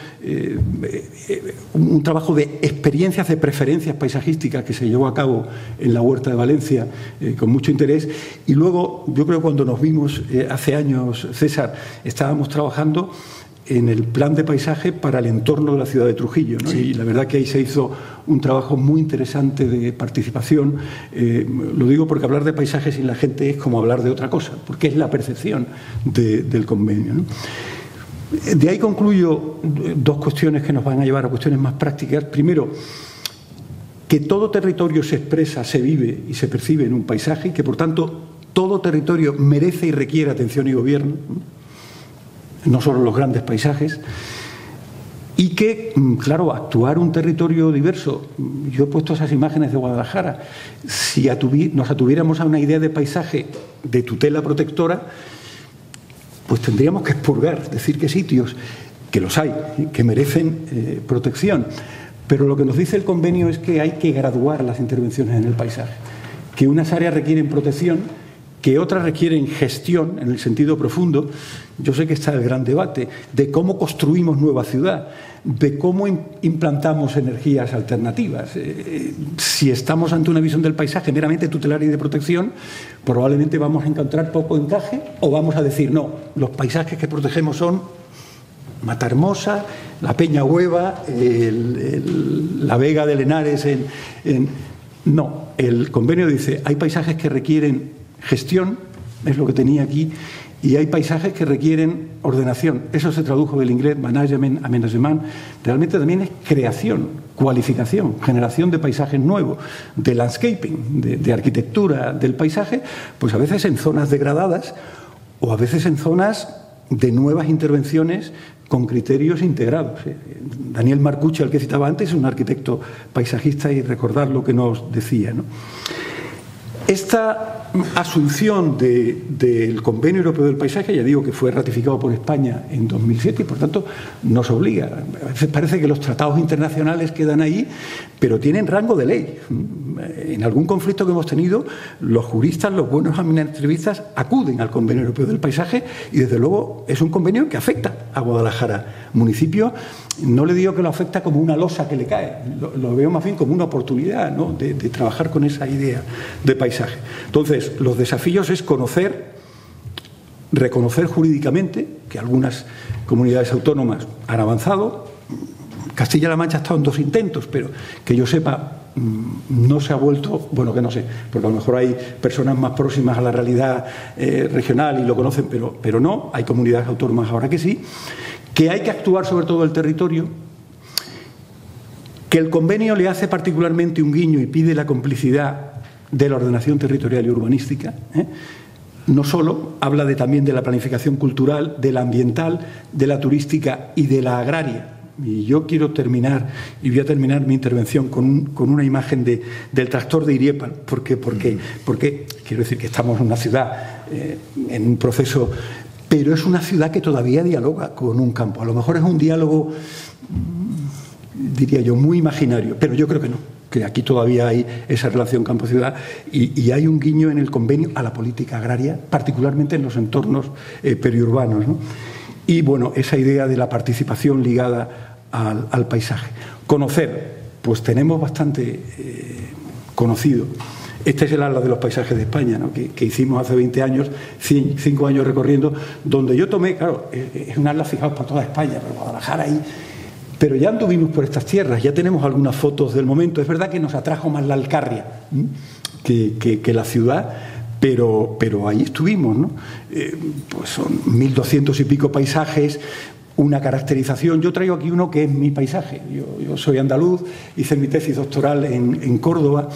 un trabajo de experiencias, de preferencias paisajísticas que se llevó a cabo en la Huerta de Valencia con mucho interés. Y luego, yo creo que cuando nos vimos hace años, César, estábamos trabajando en el plan de paisaje para el entorno de la ciudad de Trujillo, ¿no? Sí. Y la verdad que ahí se hizo un trabajo muy interesante de participación. Lo digo porque hablar de paisaje sin la gente es como hablar de otra cosa, porque es la percepción del convenio, ¿no? De ahí concluyo dos cuestiones que nos van a llevar a cuestiones más prácticas. Primero, que todo territorio se expresa, se vive y se percibe en un paisaje, y que por tanto todo territorio merece y requiere atención y gobierno, no solo los grandes paisajes, y que, claro, actuar un territorio diverso. Yo he puesto esas imágenes de Guadalajara. Si nos atuviéramos a una idea de paisaje de tutela protectora, pues tendríamos que expurgar, decir que sitios, que los hay, que merecen protección. Pero lo que nos dice el convenio es que hay que graduar las intervenciones en el paisaje, que unas áreas requieren protección, que otras requieren gestión en el sentido profundo. Yo sé que está el gran debate de cómo construimos nueva ciudad, de cómo implantamos energías alternativas. Si estamos ante una visión del paisaje meramente tutelar y de protección, probablemente vamos a encontrar poco encaje, o vamos a decir, no, los paisajes que protegemos son Matahermosa, la Peñahueva, la Vega de Henares. No, el convenio dice, hay paisajes que requieren gestión, es lo que tenía aquí, y hay paisajes que requieren ordenación. Eso se tradujo del inglés management, aménagement. Realmente también es creación, cualificación, generación de paisajes nuevos, de landscaping, de arquitectura del paisaje, pues a veces en zonas degradadas o a veces en zonas de nuevas intervenciones con criterios integrados. Daniel Marcucci, al que citaba antes, es un arquitecto paisajista, y recordar lo que nos decía, ¿no? Esta asunción del Convenio Europeo del Paisaje, ya digo que fue ratificado por España en 2007 y por tanto nos obliga. A veces parece que los tratados internacionales quedan ahí, pero tienen rango de ley. En algún conflicto que hemos tenido, los juristas, los buenos administrativistas acuden al Convenio Europeo del Paisaje y desde luego es un convenio que afecta a Guadalajara municipio. No le digo que lo afecta como una losa que le cae, lo veo más bien como una oportunidad, ¿no?, de trabajar con esa idea de paisaje. Entonces, los desafíos es conocer, reconocer jurídicamente que algunas comunidades autónomas han avanzado. Castilla-La Mancha ha estado en 2 intentos, pero que yo sepa no se ha vuelto, bueno, que no sé, porque a lo mejor hay personas más próximas a la realidad regional y lo conocen, pero no, hay comunidades autónomas ahora que sí, que hay que actuar sobre todo el territorio, que el convenio le hace particularmente un guiño y pide la complicidad de la ordenación territorial y urbanística, no solo, habla también de la planificación cultural, de la ambiental, de la turística y de la agraria. Y yo quiero terminar, y voy a terminar mi intervención con una imagen del tractor de Iriepal. ¿Por qué? Porque quiero decir que estamos en una ciudad, en un proceso, pero es una ciudad que todavía dialoga con un campo. A lo mejor es un diálogo, diría yo, muy imaginario, pero yo creo que no, que aquí todavía hay esa relación campo-ciudad y hay un guiño en el convenio a la política agraria, particularmente en los entornos periurbanos, ¿no? Y bueno, esa idea de la participación ligada al paisaje. Conocer, pues tenemos bastante conocido. Este es el Atlas de los Paisajes de España, ¿no?, que hicimos hace 20 años, 5 años recorriendo, donde yo tomé, claro, es un atlas fijado para toda España, pero Guadalajara ahí. Pero ya anduvimos por estas tierras, ya tenemos algunas fotos del momento. Es verdad que nos atrajo más la Alcarria que la ciudad, pero ahí estuvimos, ¿no? Pues son 1.200 y pico paisajes, una caracterización. Yo traigo aquí uno que es mi paisaje. Yo soy andaluz, hice mi tesis doctoral en Córdoba,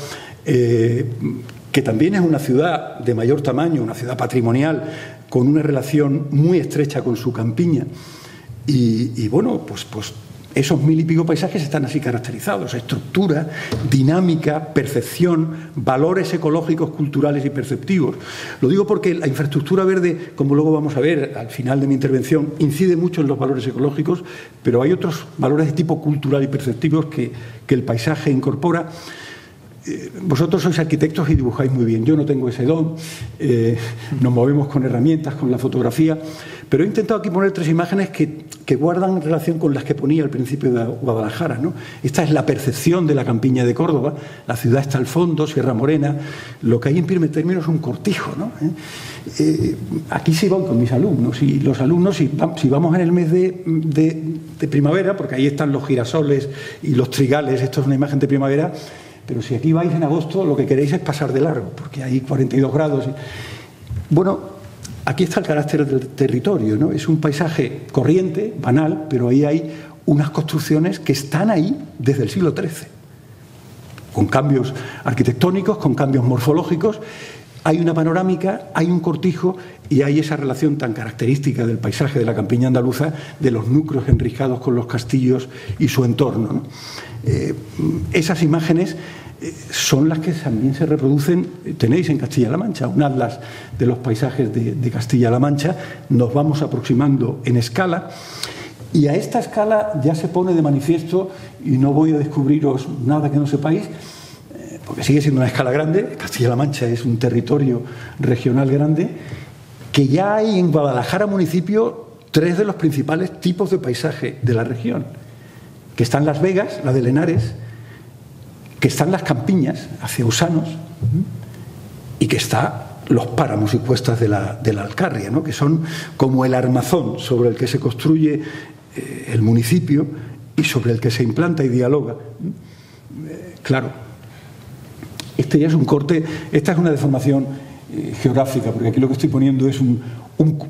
que también es una ciudad de mayor tamaño, una ciudad patrimonial, con una relación muy estrecha con su campiña. Y bueno, pues esos 1.000 y pico paisajes están así caracterizados: estructura, dinámica, percepción, valores ecológicos, culturales y perceptivos. Lo digo porque la infraestructura verde, como luego vamos a ver al final de mi intervención, incide mucho en los valores ecológicos, pero hay otros valores de tipo cultural y perceptivos que el paisaje incorpora. Vosotros sois arquitectos y dibujáis muy bien. Yo no tengo ese don. Nos movemos con herramientas, con la fotografía, pero he intentado aquí poner 3 imágenes que guardan relación con las que ponía al principio de Guadalajara, ¿no? Esta es la percepción de la campiña de Córdoba. La ciudad está al fondo, Sierra Morena. Lo que hay en primer término es un cortijo, ¿no? Aquí se van con mis alumnos, y los alumnos, si vamos en el mes de primavera, porque ahí están los girasoles y los trigales, esto es una imagen de primavera. Pero si aquí vais en agosto, lo que queréis es pasar de largo, porque hay 42 grados. Bueno, aquí está el carácter del territorio, ¿no? Es un paisaje corriente, banal, pero ahí hay unas construcciones que están ahí desde el siglo XIII, con cambios arquitectónicos, con cambios morfológicos. Hay una panorámica, hay un cortijo y hay esa relación tan característica del paisaje de la campiña andaluza, de los núcleos enriscados con los castillos y su entorno, ¿no? Esas imágenes son las que también se reproducen, tenéis en Castilla-La Mancha, un atlas de los paisajes de Castilla-La Mancha. Nos vamos aproximando en escala, y a esta escala ya se pone de manifiesto, y no voy a descubriros nada que no sepáis, porque sigue siendo una escala grande. Castilla-La Mancha es un territorio regional grande, que ya hay en Guadalajara municipio 3 de los principales tipos de paisaje de la región, que están Las Vegas, la de Lenares, que están las campiñas hacia Usanos, y que están los páramos y cuestas de la Alcarria, ¿no?, que son como el armazón sobre el que se construye el municipio y sobre el que se implanta y dialoga. Claro, este ya es un corte, esta es una deformación geográfica, porque aquí lo que estoy poniendo es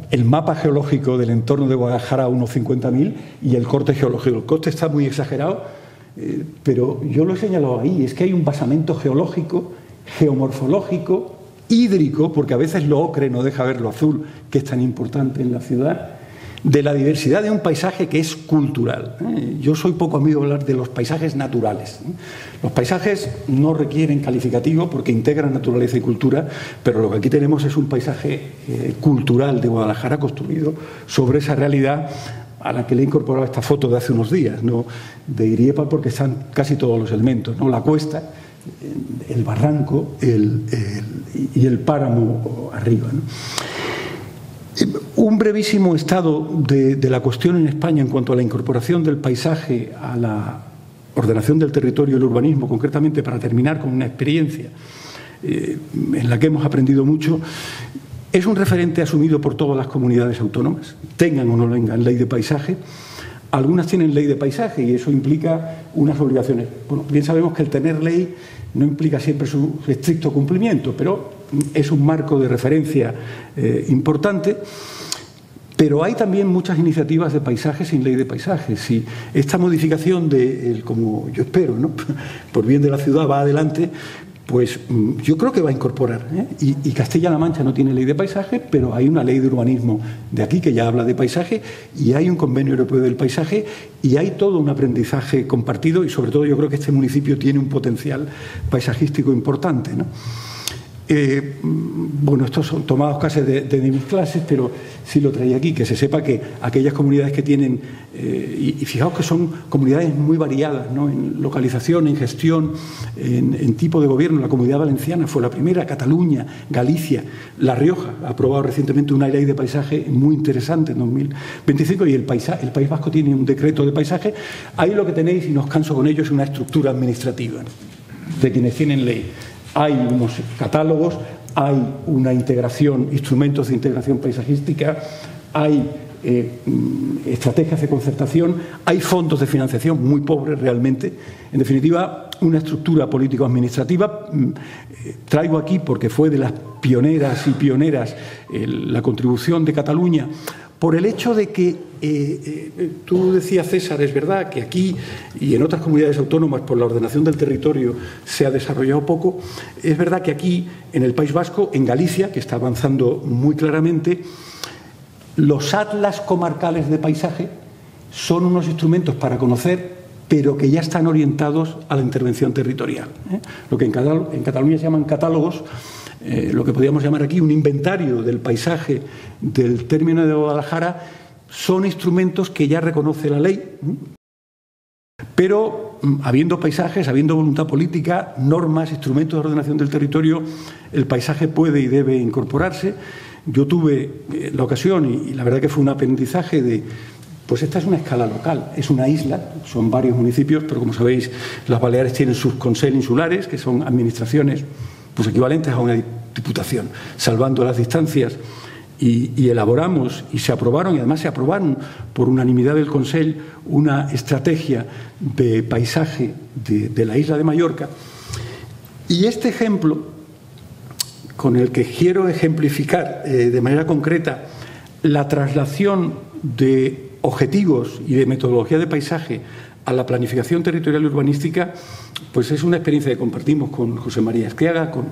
el mapa geológico del entorno de Guadalajara a unos 50.000 y el corte geológico. El corte está muy exagerado, pero yo lo he señalado ahí. Es que hay un basamento geológico, geomorfológico, hídrico, porque a veces lo ocre no deja ver lo azul, que es tan importante en la ciudad. de la diversidad de un paisaje que es cultural. Yo soy poco amigo de hablar de los paisajes naturales. Los paisajes no requieren calificativo porque integran naturaleza y cultura, pero lo que aquí tenemos es un paisaje cultural de Guadalajara construido sobre esa realidad a la que le he incorporado esta foto de hace unos días, ¿no? De Iriepa, porque están casi todos los elementos, ¿no? La cuesta, el barranco y el páramo arriba, ¿no? Un brevísimo estado de la cuestión en España en cuanto a la incorporación del paisaje a la ordenación del territorio y el urbanismo, concretamente para terminar con una experiencia en la que hemos aprendido mucho. Es un referente asumido por todas las comunidades autónomas, tengan o no tengan ley de paisaje. Algunas tienen ley de paisaje y eso implica unas obligaciones. Bueno, bien sabemos que el tener ley no implica siempre su estricto cumplimiento, pero es un marco de referencia importante. Pero hay también muchas iniciativas de paisaje sin ley de paisaje. Si esta modificación, como yo espero, ¿no?, por bien de la ciudad va adelante, pues yo creo que va a incorporar. Y Castilla-La Mancha no tiene ley de paisaje, pero hay una ley de urbanismo de aquí que ya habla de paisaje, y hay un convenio europeo del paisaje, y hay todo un aprendizaje compartido, y sobre todo yo creo que este municipio tiene un potencial paisajístico importante, ¿no? Bueno, estos son tomados casi de mis clases, pero sí lo traía aquí, que se sepa que aquellas comunidades que tienen, y fijaos que son comunidades muy variadas, ¿no?, en localización, en gestión, en tipo de gobierno. La Comunidad Valenciana fue la primera, Cataluña, Galicia, La Rioja ha aprobado recientemente una ley de paisaje muy interesante en 2025, y el País Vasco tiene un decreto de paisaje. Ahí lo que tenéis, y no os canso con ello, es una estructura administrativa, ¿no?, de quienes tienen ley. Hay unos catálogos, hay una integración, instrumentos de integración paisajística, hay estrategias de concertación, hay fondos de financiación muy pobres realmente. En definitiva, una estructura político-administrativa. Traigo aquí, porque fue de las pioneras y pioneras, la contribución de Cataluña, por el hecho de que, tú decías, César, es verdad que aquí y en otras comunidades autónomas por la ordenación del territorio se ha desarrollado poco. Es verdad que aquí, en el País Vasco, en Galicia, que está avanzando muy claramente, los atlas comarcales de paisaje son unos instrumentos para conocer, pero que ya están orientados a la intervención territorial. Lo que en Cataluña se llaman catálogos, lo que podríamos llamar aquí un inventario del paisaje del término de Guadalajara, son instrumentos que ya reconoce la ley, pero habiendo paisajes, habiendo voluntad política, normas, instrumentos de ordenación del territorio, el paisaje puede y debe incorporarse. Yo tuve la ocasión, y la verdad que fue un aprendizaje pues esta es una escala local, es una isla, son varios municipios, pero como sabéis, las Baleares tienen sus consells insulares, que son administraciones pues equivalentes a una diputación, salvando las distancias, y elaboramos y se aprobaron, y además se aprobaron por unanimidad del Consell, una estrategia de paisaje de la isla de Mallorca. Y este ejemplo, con el que quiero ejemplificar de manera concreta la traslación de objetivos y de metodología de paisaje a la planificación territorial y urbanística, pues es una experiencia que compartimos con José María Escriaga, con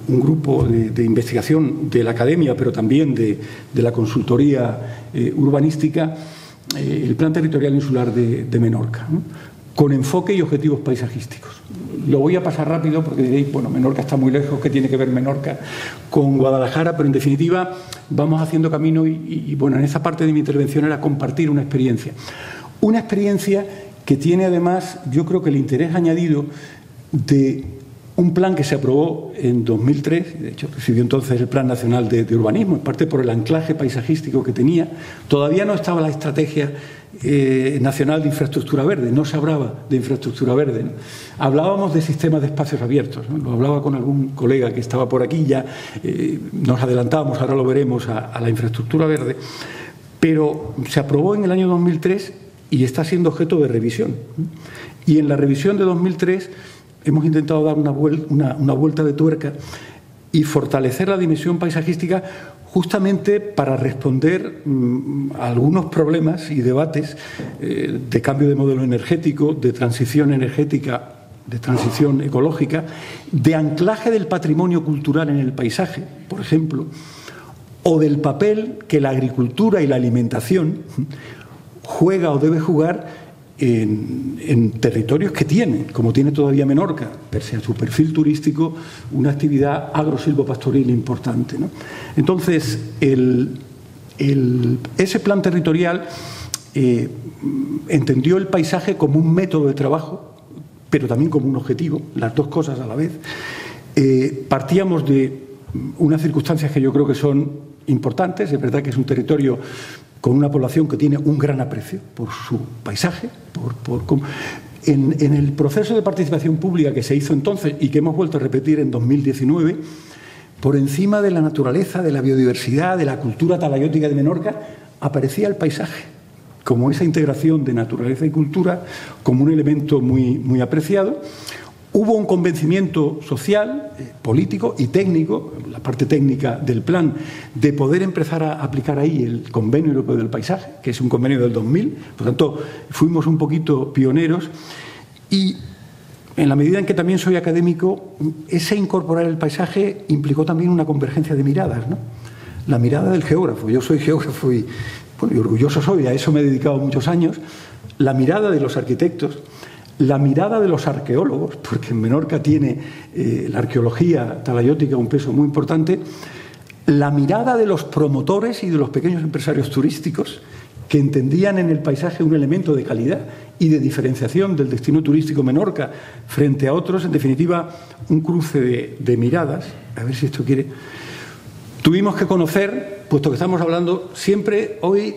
un grupo de investigación de la academia, pero también de la consultoría urbanística, el Plan Territorial Insular de Menorca, ¿no?, con enfoque y objetivos paisajísticos. Lo voy a pasar rápido porque diréis, bueno, Menorca está muy lejos, ¿qué tiene que ver Menorca con Guadalajara? Pero en definitiva vamos haciendo camino y bueno, en esa parte de mi intervención era compartir una experiencia. Una experiencia que tiene además, yo creo que el interés añadido de un plan que se aprobó en 2003, de hecho recibió entonces el Plan Nacional de Urbanismo, en parte por el anclaje paisajístico que tenía. Todavía no estaba la estrategia nacional de infraestructura verde, no se hablaba de infraestructura verde, ¿no? Hablábamos de sistemas de espacios abiertos, ¿no? Lo hablaba con algún colega que estaba por aquí, ya nos adelantábamos, ahora lo veremos, a la infraestructura verde, pero se aprobó en el año 2003 y está siendo objeto de revisión. Y en la revisión de 2003 hemos intentado dar una vuelta de tuerca y fortalecer la dimensión paisajística justamente para responder a algunos problemas y debates de cambio de modelo energético, de transición energética, de transición ecológica, de anclaje del patrimonio cultural en el paisaje, por ejemplo, o del papel que la agricultura y la alimentación juega o debe jugar en territorios que tienen, como tiene todavía Menorca, pese a su perfil turístico, una actividad agrosilvopastoril importante, ¿no? Entonces, ese plan territorial entendió el paisaje como un método de trabajo, pero también como un objetivo, las dos cosas a la vez. Partíamos de unas circunstancias que yo creo que son importantes. Es verdad que es un territorio con una población que tiene un gran aprecio por su paisaje. En el proceso de participación pública que se hizo entonces y que hemos vuelto a repetir en 2019, por encima de la naturaleza, de la biodiversidad, de la cultura talayótica de Menorca, aparecía el paisaje como esa integración de naturaleza y cultura, como un elemento muy, muy apreciado. Hubo un convencimiento social, político y técnico, la parte técnica del plan, de poder empezar a aplicar ahí el Convenio Europeo del Paisaje, que es un convenio del 2000. Por tanto, fuimos un poquito pioneros y, en la medida en que también soy académico, ese incorporar el paisaje implicó también una convergencia de miradas, ¿no? La mirada del geógrafo. Yo soy geógrafo y orgulloso soy, a eso me he dedicado muchos años. La mirada de los arquitectos, la mirada de los arqueólogos, porque en Menorca tiene la arqueología talayótica un peso muy importante, la mirada de los promotores y de los pequeños empresarios turísticos que entendían en el paisaje un elemento de calidad y de diferenciación del destino turístico Menorca frente a otros. En definitiva, un cruce de miradas. A ver si esto quiere. Tuvimos que conocer, puesto que estamos hablando siempre hoy,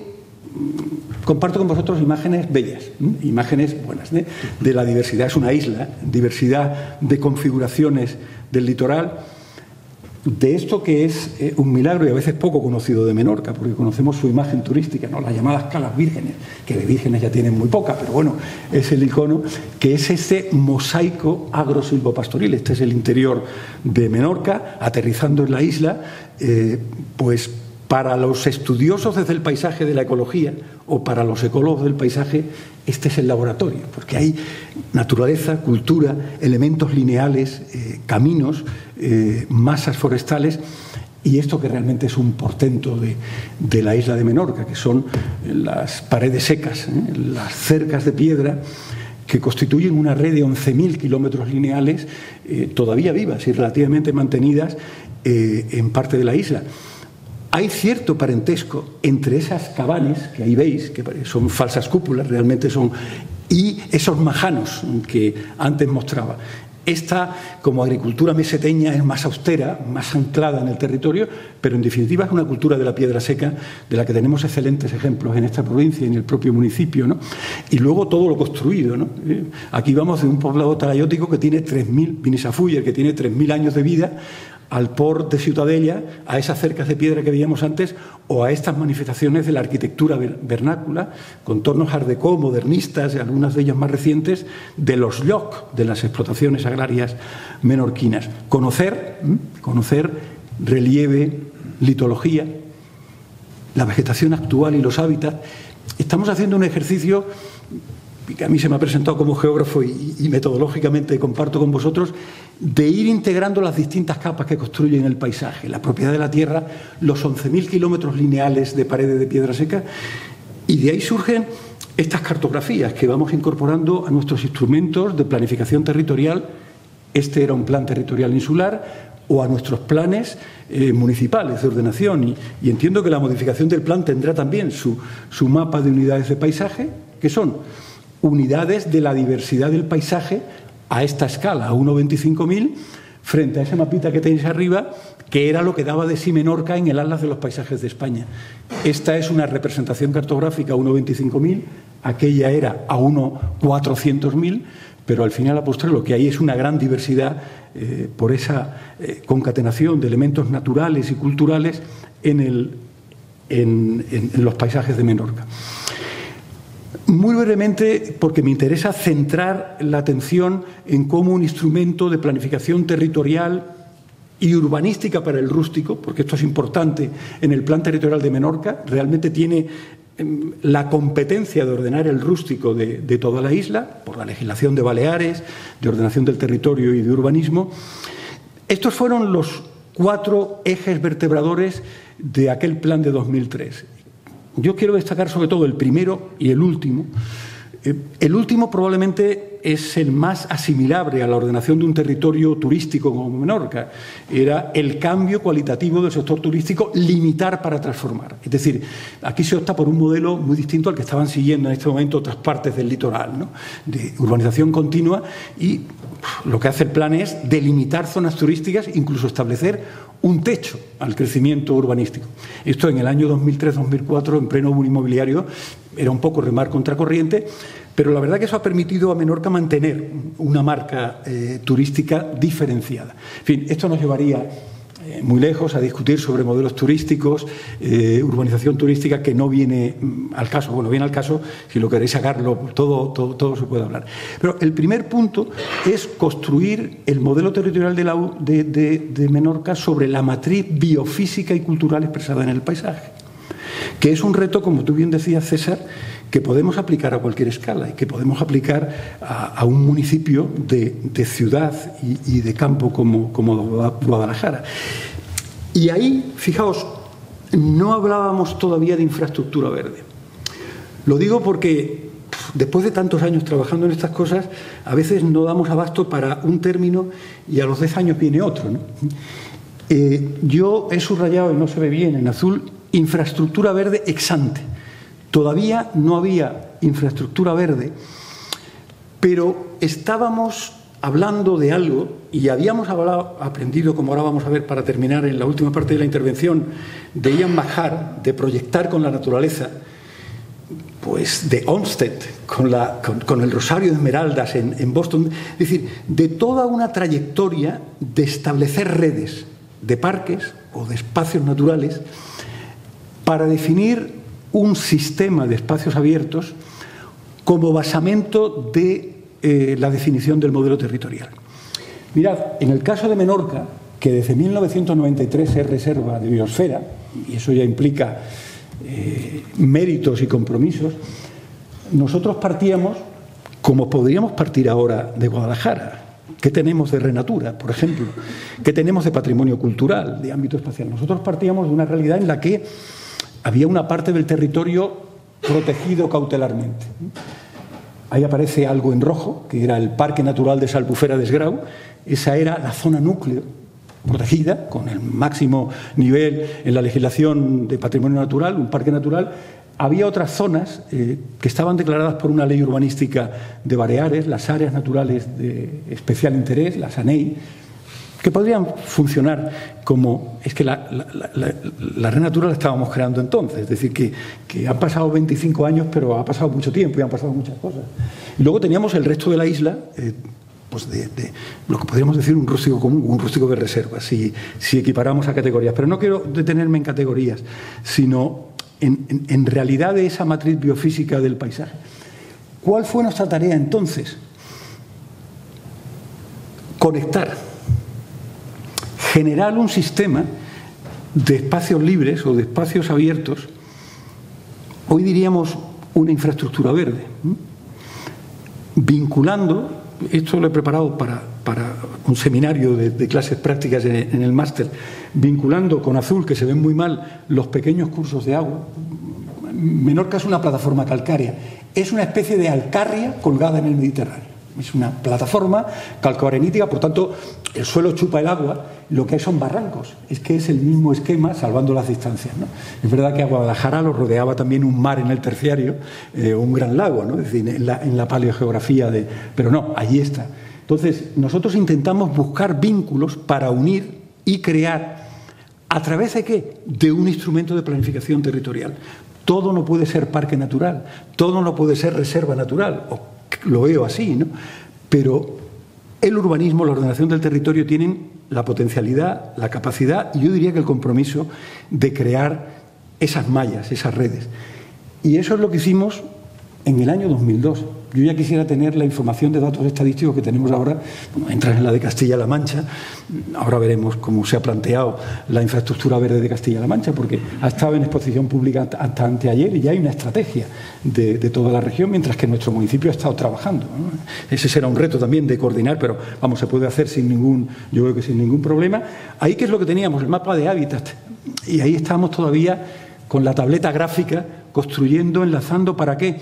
comparto con vosotros imágenes bellas, imágenes buenas, de la diversidad. Es una isla, diversidad de configuraciones del litoral, de esto que es un milagro y a veces poco conocido de Menorca, porque conocemos su imagen turística, ¿no? Las llamadas calas vírgenes, que de vírgenes ya tienen muy pocas, pero bueno, es el icono, que es ese mosaico agrosilvopastoril. Este es el interior de Menorca, aterrizando en la isla, pues para los estudiosos desde el paisaje de la ecología o para los ecólogos del paisaje, este es el laboratorio, porque hay naturaleza, cultura, elementos lineales, caminos, masas forestales y esto que realmente es un portento de la isla de Menorca, que son las paredes secas, las cercas de piedra que constituyen una red de 11.000 kilómetros lineales todavía vivas y relativamente mantenidas en parte de la isla. Hay cierto parentesco entre esas cabanes que ahí veis, que son falsas cúpulas, realmente son, y esos majanos que antes mostraba. Esta, como agricultura meseteña, es más austera, más anclada en el territorio, pero en definitiva es una cultura de la piedra seca de la que tenemos excelentes ejemplos en esta provincia y en el propio municipio, ¿no? Y luego todo lo construido, ¿no? Aquí vamos de un poblado talayótico que tiene 3.000, Binisafuller, que tiene 3.000 años de vida, al port de Ciutadella, a esas cercas de piedra que veíamos antes, o a estas manifestaciones de la arquitectura vernácula, contornos art déco, modernistas, y algunas de ellas más recientes, de los lloc, de las explotaciones agrarias menorquinas. Conocer relieve, litología, la vegetación actual y los hábitats. Estamos haciendo un ejercicio que a mí se me ha presentado como geógrafo y metodológicamente comparto con vosotros, de ir integrando las distintas capas que construyen el paisaje, la propiedad de la tierra, los 11.000 kilómetros lineales de paredes de piedra seca, y de ahí surgen estas cartografías que vamos incorporando a nuestros instrumentos de planificación territorial. Este era un plan territorial insular, o a nuestros planes municipales de ordenación, y entiendo que la modificación del plan tendrá también su mapa de unidades de paisaje, que son unidades de la diversidad del paisaje a esta escala, a 1,25.000, frente a ese mapita que tenéis arriba, que era lo que daba de sí Menorca en el Atlas de los Paisajes de España. Esta es una representación cartográfica a 1,25.000, aquella era a 1,400.000, pero al final, a postre, lo que hay es una gran diversidad por esa concatenación de elementos naturales y culturales en los paisajes de Menorca. Muy brevemente, porque me interesa centrar la atención en cómo un instrumento de planificación territorial y urbanística para el rústico, porque esto es importante en el plan territorial de Menorca, realmente tiene la competencia de ordenar el rústico de toda la isla, por la legislación de Baleares, de ordenación del territorio y de urbanismo. Estos fueron los 4 ejes vertebradores de aquel plan de 2003. Yo quiero destacar sobre todo el primero y el último. El último probablemente es el más asimilable a la ordenación de un territorio turístico como Menorca. Era el cambio cualitativo del sector turístico, limitar para transformar. Es decir, aquí se opta por un modelo muy distinto al que estaban siguiendo en este momento otras partes del litoral, ¿no? De urbanización continua, y lo que hace el plan es delimitar zonas turísticas, incluso establecer un techo al crecimiento urbanístico. Esto en el año 2003-2004, en pleno boom inmobiliario, era un poco remar contracorriente, pero la verdad que eso ha permitido a Menorca mantener una marca turística diferenciada. En fin, esto nos llevaría muy lejos a discutir sobre modelos turísticos, urbanización turística, que no viene al caso. Bueno, viene al caso, si lo queréis sacarlo, todo se puede hablar. Pero el primer punto es construir el modelo territorial de Menorca sobre la matriz biofísica y cultural expresada en el paisaje, que es un reto, como tú bien decías, César, que podemos aplicar a cualquier escala y que podemos aplicar a un municipio de ciudad y de campo como Guadalajara. Y ahí, fijaos, no hablábamos todavía de infraestructura verde. Lo digo porque después de tantos años trabajando en estas cosas, a veces no damos abasto para un término y a los 10 años viene otro, ¿no? Yo he subrayado, y no se ve bien en azul, infraestructura verde ex ante. Todavía no había infraestructura verde, pero estábamos hablando de algo y habíamos aprendido, como ahora vamos a ver para terminar en la última parte de la intervención, de Ian McHarg, de proyectar con la naturaleza, pues de Olmsted, con el Rosario de Esmeraldas en Boston, es decir, de toda una trayectoria de establecer redes de parques o de espacios naturales para definir un sistema de espacios abiertos como basamento de la definición del modelo territorial. Mirad, en el caso de Menorca, que desde 1993 es reserva de biosfera, y eso ya implica méritos y compromisos, nosotros partíamos, como podríamos partir ahora, de Guadalajara. ¿Qué tenemos de Renatura, por ejemplo? ¿Qué tenemos de patrimonio cultural, de ámbito espacial? Nosotros partíamos de una realidad en la que había una parte del territorio protegido cautelarmente. Ahí aparece algo en rojo, que era el Parque Natural de Salbufera de Esgrau. Esa era la zona núcleo protegida, con el máximo nivel en la legislación de patrimonio natural, un parque natural. Había otras zonas que estaban declaradas por una ley urbanística de Baleares, las áreas naturales de especial interés, las ANEI, que podrían funcionar como... Es que la red natural la estábamos creando entonces, es decir, que han pasado 25 años, pero ha pasado mucho tiempo y han pasado muchas cosas. Y luego teníamos el resto de la isla, pues de lo que podríamos decir un rústico común, un rústico de reserva, si equiparamos a categorías. Pero no quiero detenerme en categorías, sino en realidad de esa matriz biofísica del paisaje. ¿Cuál fue nuestra tarea entonces? Conectar, generar un sistema de espacios libres o de espacios abiertos, hoy diríamos una infraestructura verde, vinculando, esto lo he preparado para un seminario de clases prácticas en el máster, vinculando con azul, que se ven muy mal, los pequeños cursos de agua. Menorca es una plataforma calcárea, es una especie de Alcarria colgada en el Mediterráneo. Es una plataforma calcoarenítica, por tanto, el suelo chupa el agua, lo que hay son barrancos. Es que es el mismo esquema, salvando las distancias, ¿no? Es verdad que a Guadalajara lo rodeaba también un mar en el terciario, un gran lago, ¿no? Es decir, en la paleogeografía de... Pero no, allí está. Entonces, nosotros intentamos buscar vínculos para unir y crear, ¿a través de qué? De un instrumento de planificación territorial. Todo no puede ser parque natural, todo no puede ser reserva natural, lo veo así, ¿no? Pero el urbanismo, la ordenación del territorio tienen la potencialidad, la capacidad y yo diría que el compromiso de crear esas mallas, esas redes. Y eso es lo que hicimos en el año 2002. Yo ya quisiera tener la información de datos estadísticos que tenemos ahora. Bueno, entras en la de Castilla-La Mancha, ahora veremos cómo se ha planteado la infraestructura verde de Castilla-La Mancha, porque ha estado en exposición pública hasta anteayer y ya hay una estrategia de toda la región, mientras que nuestro municipio ha estado trabajando, ¿no? Ese será un reto también de coordinar, pero vamos, se puede hacer sin ningún problema. Ahí, ¿qué es lo que teníamos? El mapa de hábitat. Y ahí estamos todavía con la tableta gráfica, construyendo, enlazando, ¿para qué?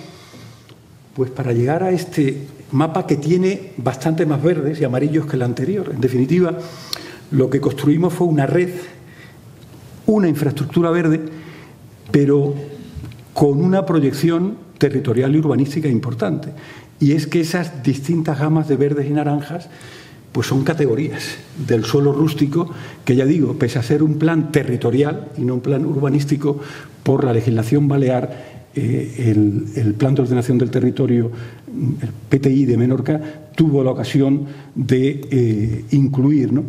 Pues para llegar a este mapa que tiene bastante más verdes y amarillos que el anterior. En definitiva, lo que construimos fue una red, una infraestructura verde, pero con una proyección territorial y urbanística importante. Y es que esas distintas gamas de verdes y naranjas pues son categorías del suelo rústico que, ya digo, pese a ser un plan territorial y no un plan urbanístico, por la legislación balear, el Plan de Ordenación del Territorio, el PTI de Menorca, tuvo la ocasión de incluir, ¿no?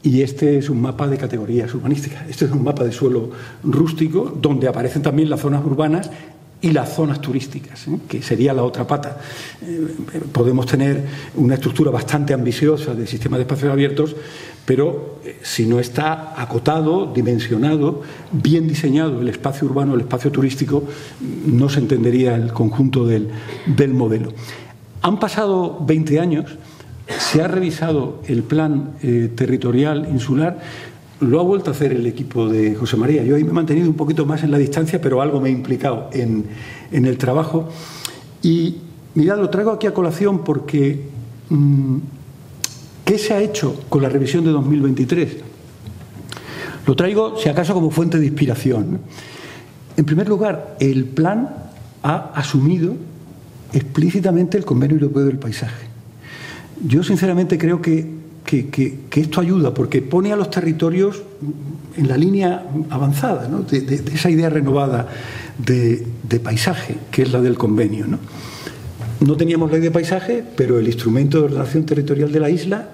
Y este es un mapa de categorías urbanísticas. Este es un mapa de suelo rústico donde aparecen también las zonas urbanas y las zonas turísticas, que sería la otra pata. Podemos tener una estructura bastante ambiciosa de sistema de espacios abiertos, pero si no está acotado, dimensionado, bien diseñado el espacio urbano, el espacio turístico, no se entendería el conjunto del modelo. Han pasado 20 años, se ha revisado el plan territorial insular. Lo ha vuelto a hacer el equipo de José María. Yo ahí me he mantenido un poquito más en la distancia, pero algo me he implicado en el trabajo. Y mirad, lo traigo aquí a colación porque ¿qué se ha hecho con la revisión de 2023? Lo traigo, si acaso, como fuente de inspiración, ¿no? En primer lugar, el plan ha asumido explícitamente el Convenio Europeo del Paisaje. Yo, sinceramente, creo que esto ayuda, porque pone a los territorios en la línea avanzada, ¿no? de esa idea renovada de paisaje, que es la del convenio, ¿no? No teníamos ley de paisaje, pero el instrumento de ordenación territorial de la isla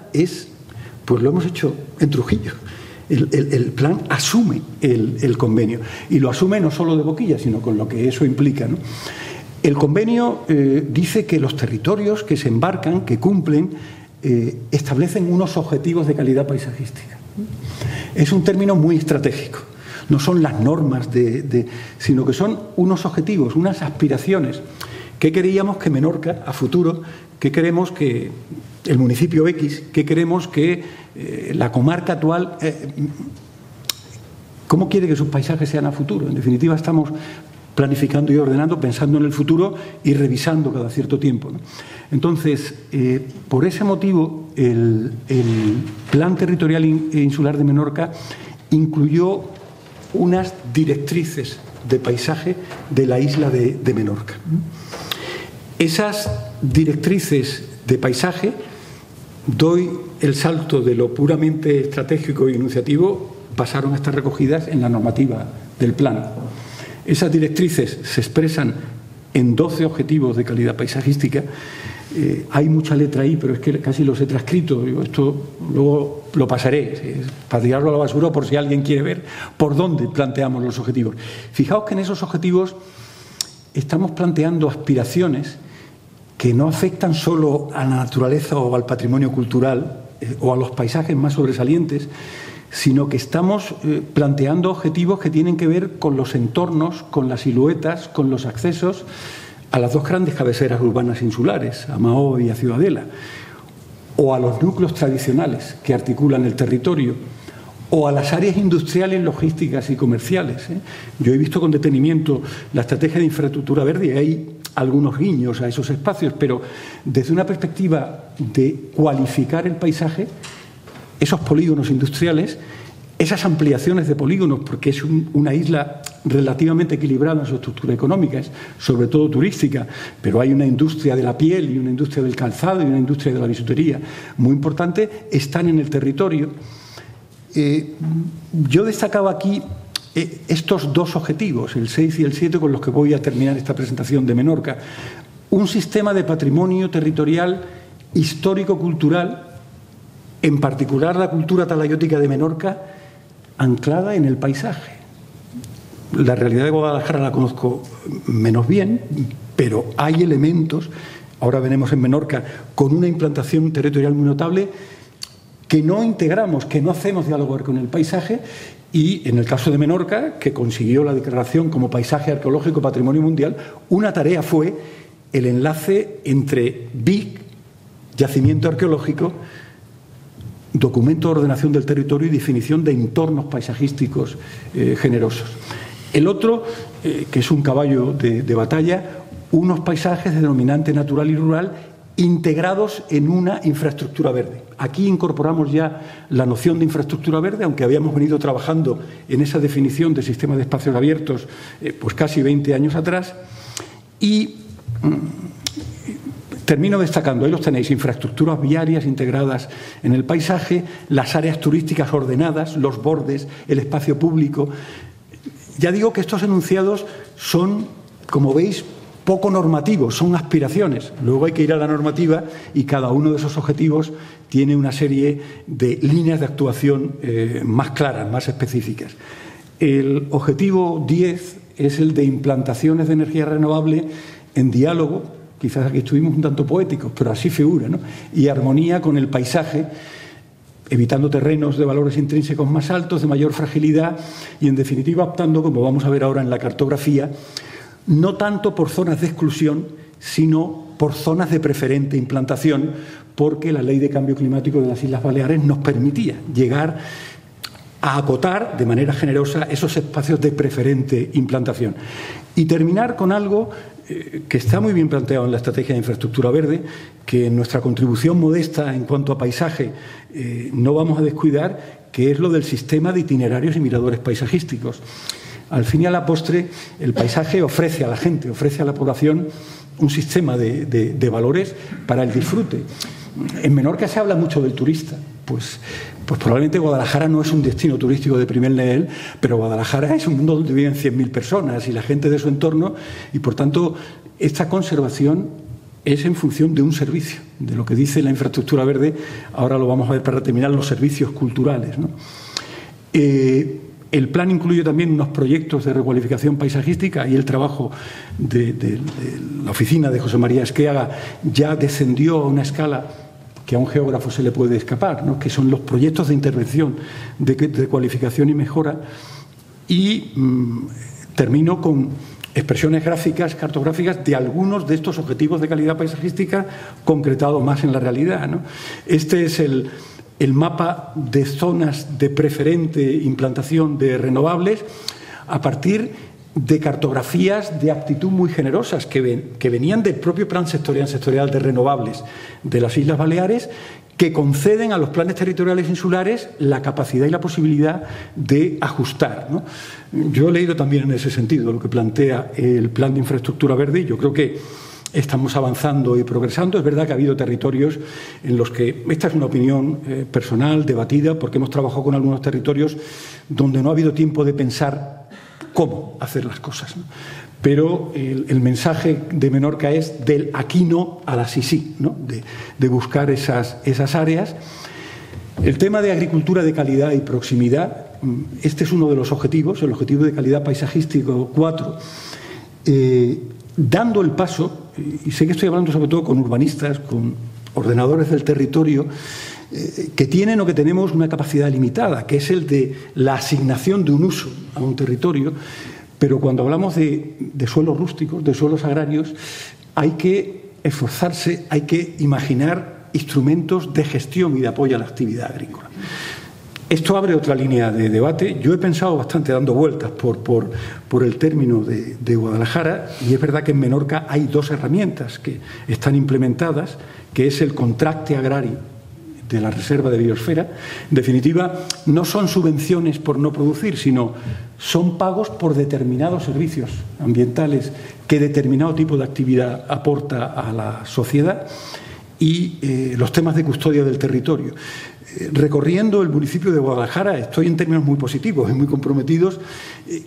pues lo hemos hecho en Trujillo. El plan asume el convenio, y lo asume no solo de boquilla, sino con lo que eso implica, ¿no? El convenio dice que los territorios que se embarcan, que cumplen, establecen unos objetivos de calidad paisajística. Es un término muy estratégico. No son las normas, sino que son unos objetivos, unas aspiraciones. ¿Qué queríamos que Menorca, a futuro, qué queremos que el municipio X, qué queremos que la comarca actual, cómo quiere que sus paisajes sean a futuro? En definitiva, estamos planificando y ordenando, pensando en el futuro y revisando cada cierto tiempo, ¿no? Entonces, por ese motivo, el Plan Territorial Insular de Menorca incluyó unas directrices de paisaje de la isla de Menorca. Esas directrices de paisaje, doy el salto de lo puramente estratégico e enunciativo, pasaron a estar recogidas en la normativa del plan. Esas directrices se expresan en 12 objetivos de calidad paisajística. Hay mucha letra ahí, pero es que casi los he transcrito. Esto luego lo pasaré para tirarlo a la basura por si alguien quiere ver por dónde planteamos los objetivos. Fijaos que en esos objetivos estamos planteando aspiraciones que no afectan solo a la naturaleza o al patrimonio cultural o a los paisajes más sobresalientes, sino que estamos planteando objetivos que tienen que ver con los entornos, con las siluetas, con los accesos a las dos grandes cabeceras urbanas insulares, a Mahó y a Ciudadela, o a los núcleos tradicionales que articulan el territorio, o a las áreas industriales, logísticas y comerciales. Yo he visto con detenimiento la estrategia de infraestructura verde y hay algunos guiños a esos espacios, pero desde una perspectiva de cualificar el paisaje, esos polígonos industriales, esas ampliaciones de polígonos, porque es una isla relativamente equilibrada en su estructura económica, sobre todo turística, pero hay una industria de la piel y una industria del calzado y una industria de la bisutería muy importante, están en el territorio. Yo destacaba aquí estos dos objetivos, el 6 y el 7, con los que voy a terminar esta presentación de Menorca. Un sistema de patrimonio territorial histórico-cultural, en particular la cultura talayótica de Menorca, anclada en el paisaje. La realidad de Guadalajara la conozco menos bien, pero hay elementos ahora veremos en Menorca, con una implantación territorial muy notable, que no integramos, que no hacemos dialogar con el paisaje, y en el caso de Menorca, que consiguió la declaración como paisaje arqueológico Patrimonio Mundial, una tarea fue el enlace entre BIC, yacimiento arqueológico, documento de ordenación del territorio y definición de entornos paisajísticos generosos. El otro, que es un caballo de batalla, unos paisajes de denominante natural y rural integrados en una infraestructura verde. Aquí incorporamos ya la noción de infraestructura verde, aunque habíamos venido trabajando en esa definición de sistema de espacios abiertos pues casi 20 años atrás. Y termino destacando, ahí los tenéis, infraestructuras viarias integradas en el paisaje, las áreas turísticas ordenadas, los bordes, el espacio público. Ya digo que estos enunciados son, como veis, poco normativos, son aspiraciones. Luego hay que ir a la normativa y cada uno de esos objetivos tiene una serie de líneas de actuación más claras, más específicas. El objetivo 10 es el de implantaciones de energía renovable en diálogo, quizás aquí estuvimos un tanto poéticos, pero así figura, ¿no? Y armonía con el paisaje, evitando terrenos de valores intrínsecos más altos, de mayor fragilidad y, en definitiva, optando, como vamos a ver ahora en la cartografía, no tanto por zonas de exclusión, sino por zonas de preferente implantación, porque la Ley de Cambio Climático de las Islas Baleares nos permitía llegar a acotar de manera generosa esos espacios de preferente implantación. Y terminar con algo que está muy bien planteado en la Estrategia de Infraestructura Verde, que en nuestra contribución modesta en cuanto a paisaje no vamos a descuidar, que es lo del sistema de itinerarios y miradores paisajísticos. Al fin y a la postre, el paisaje ofrece a la gente, ofrece a la población un sistema de valores para el disfrute. En Menorca se habla mucho del turista. Pues probablemente Guadalajara no es un destino turístico de primer nivel, pero Guadalajara es un mundo donde viven 100.000 personas y la gente de su entorno, y por tanto esta conservación es en función de un servicio, de lo que dice la infraestructura verde. Ahora lo vamos a ver para terminar, los servicios culturales, ¿no? El plan incluye también unos proyectos de recualificación paisajística, y el trabajo de la oficina de José María Esqueaga ya descendió a una escala que a un geógrafo se le puede escapar, ¿no? Que son los proyectos de intervención, de cualificación y mejora. Y termino con expresiones gráficas, cartográficas, de algunos de estos objetivos de calidad paisajística concretados más en la realidad, ¿no? Este es el mapa de zonas de preferente implantación de renovables a partir de cartografías de aptitud muy generosas que venían del propio Plan Sectorial de Renovables de las Islas Baleares, que conceden a los planes territoriales insulares la capacidad y la posibilidad de ajustar, ¿no? Yo he leído también en ese sentido lo que plantea el Plan de Infraestructura Verde, y yo creo que estamos avanzando y progresando. Es verdad que ha habido territorios en los que, esta es una opinión personal, debatida, porque hemos trabajado con algunos territorios donde no ha habido tiempo de pensar cómo hacer las cosas, ¿no? Pero el mensaje de Menorca es del aquí no a la sí sí, ¿no? De buscar esas áreas. El tema de agricultura de calidad y proximidad, este es uno de los objetivos, el objetivo de calidad paisajístico 4, dando el paso, y sé que estoy hablando sobre todo con urbanistas, con ordenadores del territorio, que tienen o que tenemos una capacidad limitada, que es el de la asignación de un uso a un territorio, pero cuando hablamos de suelos rústicos, de suelos agrarios, hay que esforzarse, hay que imaginar instrumentos de gestión y de apoyo a la actividad agrícola. Esto abre otra línea de debate. Yo he pensado bastante dando vueltas por el término de Guadalajara, y es verdad que en Menorca hay dos herramientas que están implementadas, que es el contracte agrari de la Reserva de Biosfera. En definitiva, no son subvenciones por no producir, sino son pagos por determinados servicios ambientales que determinado tipo de actividad aporta a la sociedad, y los temas de custodia del territorio. recorriendo el municipio de Guadalajara, estoy en términos muy positivos y muy comprometidos,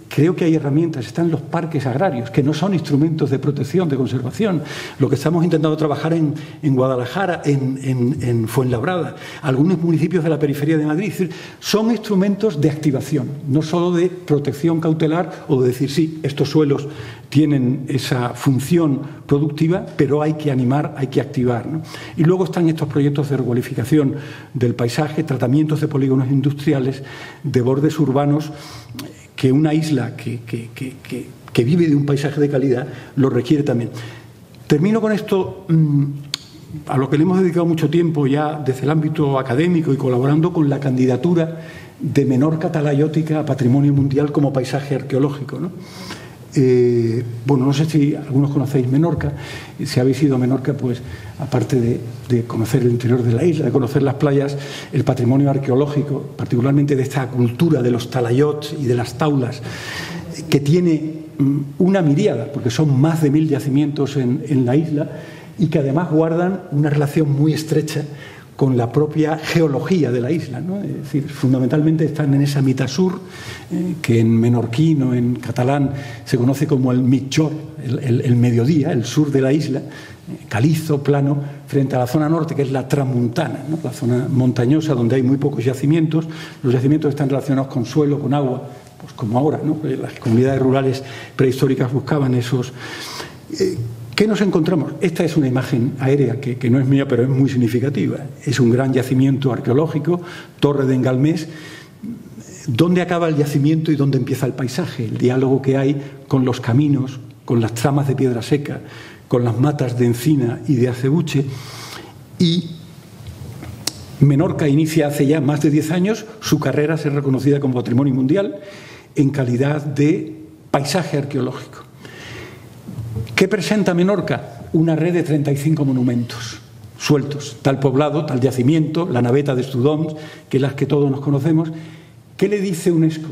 creo que hay herramientas, están los parques agrarios, que no son instrumentos de protección, de conservación. Lo que estamos intentando trabajar en Guadalajara, en Fuenlabrada, algunos municipios de la periferia de Madrid, es decir, son instrumentos de activación, no solo de protección cautelar o de decir, sí, estos suelos tienen esa función productiva, pero hay que animar, hay que activar, ¿no? Y luego están estos proyectos de recualificación del paisaje, tratamientos de polígonos industriales, de bordes urbanos, que una isla que vive de un paisaje de calidad lo requiere también. Termino con esto, a lo que le hemos dedicado mucho tiempo ya desde el ámbito académico y colaborando con la candidatura de Menorca Talayótica a Patrimonio Mundial como paisaje arqueológico, ¿no? Bueno, no sé si algunos conocéis Menorca. Si habéis ido a Menorca, pues aparte de conocer el interior de la isla, de conocer las playas, el patrimonio arqueológico, particularmente de esta cultura de los talayots y de las taulas, que tiene una miríada, porque son más de 1000 yacimientos en la isla, y que además guardan una relación muy estrecha con la propia geología de la isla, ¿no? Es decir, fundamentalmente están en esa mitad sur, que en menorquín o en catalán se conoce como el mitjor, el mediodía, el sur de la isla, calizo, plano, frente a la zona norte, que es la tramuntana, ¿no? La zona montañosa donde hay muy pocos yacimientos. Los yacimientos están relacionados con suelo, con agua, pues como ahora, ¿no? Las comunidades rurales prehistóricas buscaban esos... ¿Qué nos encontramos? Esta es una imagen aérea que no es mía, pero es muy significativa. Es un gran yacimiento arqueológico, Torre de Engalmés. ¿Dónde acaba el yacimiento y dónde empieza el paisaje? El diálogo que hay con los caminos, con las tramas de piedra seca, con las matas de encina y de acebuche. Y Menorca inicia hace ya más de 10 años su carrera a ser reconocida como Patrimonio Mundial en calidad de paisaje arqueológico. ¿Qué presenta Menorca? Una red de 35 monumentos sueltos, tal poblado, tal yacimiento, la naveta de Estudoms, que es las que todos nos conocemos. ¿Qué le dice UNESCO?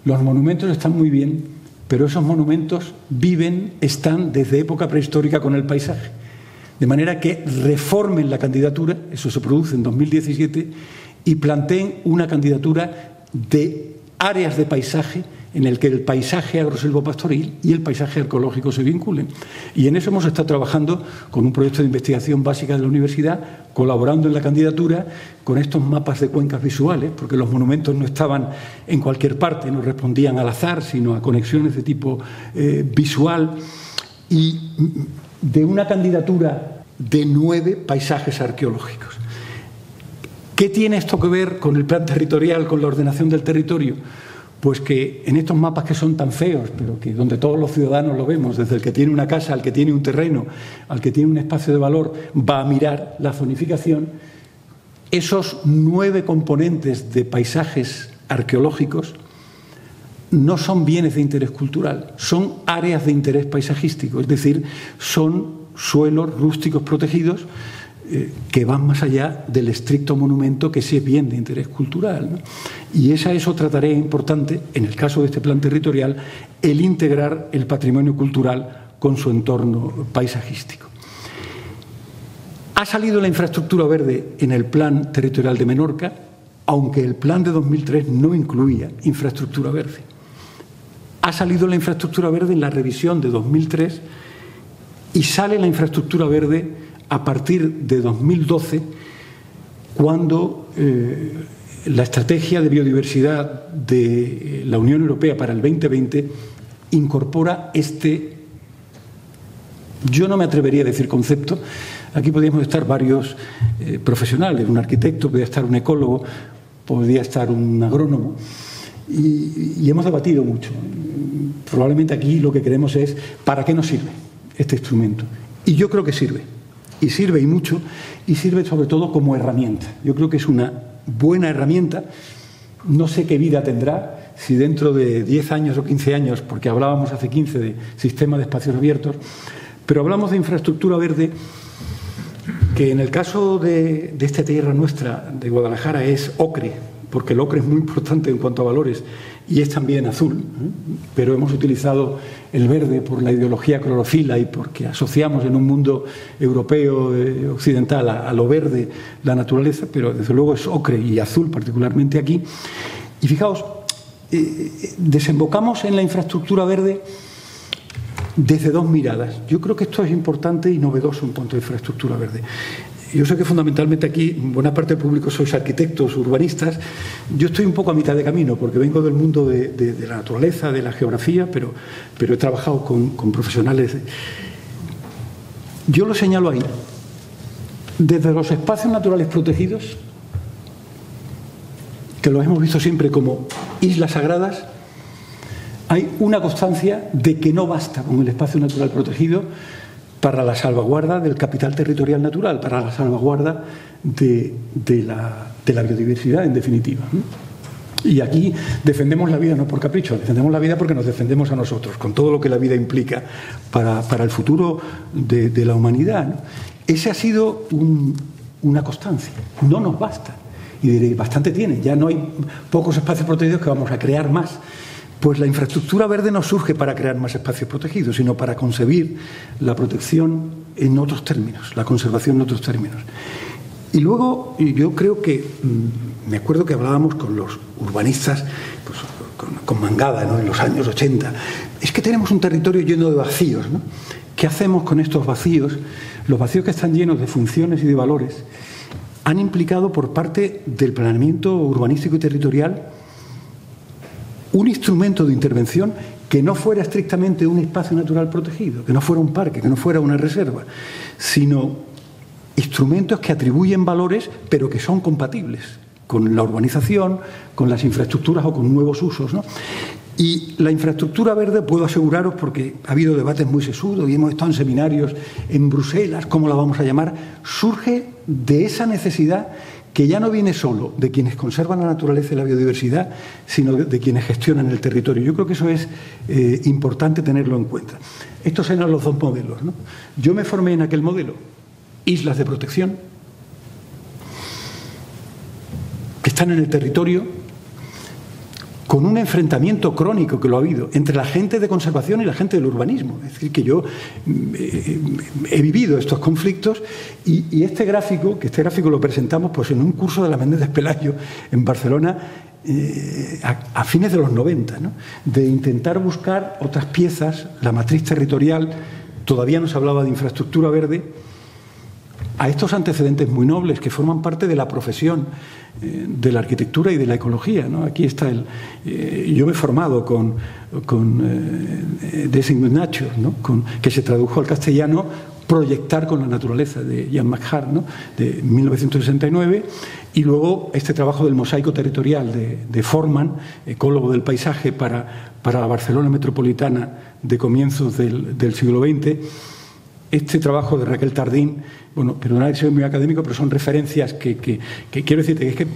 Los monumentos están muy bien, pero esos monumentos están desde época prehistórica con el paisaje. De manera que reformen la candidatura, eso se produce en 2017, y planteen una candidatura de áreas de paisaje en el que el paisaje agrosilvopastoril y el paisaje arqueológico se vinculen. Y en eso hemos estado trabajando con un proyecto de investigación básica de la universidad, colaborando en la candidatura con estos mapas de cuencas visuales, porque los monumentos no estaban en cualquier parte, no respondían al azar, sino a conexiones de tipo visual, y de una candidatura de 9 paisajes arqueológicos. ¿Qué tiene esto que ver con el plan territorial, con la ordenación del territorio? Pues que en estos mapas que son tan feos, pero que donde todos los ciudadanos lo vemos, desde el que tiene una casa, al que tiene un terreno, al que tiene un espacio de valor, va a mirar la zonificación, esos 9 componentes de paisajes arqueológicos no son bienes de interés cultural, son áreas de interés paisajístico, es decir, son suelos rústicos protegidos que van más allá del estricto monumento que sí es bien de interés cultural, ¿no? Y esa es otra tarea importante, en el caso de este plan territorial, el integrar el patrimonio cultural con su entorno paisajístico. Ha salido la infraestructura verde en el plan territorial de Menorca, aunque el plan de 2003 no incluía infraestructura verde. Ha salido la infraestructura verde en la revisión de 2003 y sale la infraestructura verde a partir de 2012, cuando la estrategia de biodiversidad de la Unión Europea para el 2020 incorpora yo no me atrevería a decir concepto, aquí podríamos estar varios profesionales, un arquitecto, podría estar un ecólogo, podría estar un agrónomo, y hemos debatido mucho. Probablemente aquí lo que queremos es ¿para qué nos sirve este instrumento? Y yo creo que sirve. Y sirve y mucho, y sirve sobre todo como herramienta. Yo creo que es una buena herramienta. No sé qué vida tendrá, si dentro de 10 años o 15 años, porque hablábamos hace 15 de sistema de espacios abiertos, pero hablamos de infraestructura verde, que en el caso de esta tierra nuestra, de Guadalajara, es ocre, porque el ocre es muy importante en cuanto a valores y es también azul, pero hemos utilizado el verde por la ideología clorofila y porque asociamos en un mundo europeo occidental a lo verde la naturaleza, pero desde luego es ocre y azul particularmente aquí. Y fijaos, desembocamos en la infraestructura verde desde dos miradas. Yo creo que esto es importante y novedoso en cuanto a infraestructura verde. Yo sé que fundamentalmente aquí buena parte del público sois arquitectos, urbanistas. Yo estoy un poco a mitad de camino porque vengo del mundo de la naturaleza, de la geografía, pero he trabajado con profesionales. Yo lo señalo ahí. Desde los espacios naturales protegidos, que los hemos visto siempre como islas sagradas, hay una constancia de que no basta con el espacio natural protegido para la salvaguarda del capital territorial natural, para la salvaguarda de la biodiversidad, en definitiva. Y aquí defendemos la vida no por capricho, defendemos la vida porque nos defendemos a nosotros, con todo lo que la vida implica para el futuro de la humanidad, ¿no? Ese ha sido una constancia, no nos basta. Y diré, bastante tiene, ya no hay pocos espacios protegidos que vamos a crear más. Pues la infraestructura verde no surge para crear más espacios protegidos, sino para concebir la protección en otros términos, la conservación en otros términos. Y luego yo creo que, me acuerdo que hablábamos con los urbanistas, pues, con Mangada, ¿no?, en los años 80, es que tenemos un territorio lleno de vacíos, ¿no? ¿Qué hacemos con estos vacíos? Los vacíos que están llenos de funciones y de valores han implicado por parte del planeamiento urbanístico y territorial un instrumento de intervención que no fuera estrictamente un espacio natural protegido, que no fuera un parque, que no fuera una reserva, sino instrumentos que atribuyen valores pero que son compatibles con la urbanización, con las infraestructuras o con nuevos usos, ¿no? Y la infraestructura verde, puedo aseguraros, porque ha habido debates muy sesudos y hemos estado en seminarios en Bruselas, ¿cómo la vamos a llamar?, surge de esa necesidad que ya no viene solo de quienes conservan la naturaleza y la biodiversidad, sino de quienes gestionan el territorio. Yo creo que eso es importante tenerlo en cuenta. Estos eran los dos modelos, ¿no? Yo me formé en aquel modelo, islas de protección, que están en el territorio, con un enfrentamiento crónico que lo ha habido entre la gente de conservación y la gente del urbanismo. Es decir, que yo he vivido estos conflictos y este gráfico lo presentamos pues en un curso de la Menéndez Pelayo en Barcelona a fines de los 90, ¿no?, de intentar buscar otras piezas, la matriz territorial. Todavía no se hablaba de infraestructura verde, a estos antecedentes muy nobles que forman parte de la profesión de la arquitectura y de la ecología, ¿no? Aquí está yo me he formado con Design with Nature, ¿no?, que se tradujo al castellano Proyectar con la naturaleza, de Jean Macquart, ¿no?, de 1969, y luego este trabajo del mosaico territorial de Forman, ecólogo del paisaje para la Barcelona metropolitana de comienzos del siglo XX. Este trabajo de Raquel Tardín, bueno, perdonad que soy muy académico, pero son referencias que quiero decirte, que es que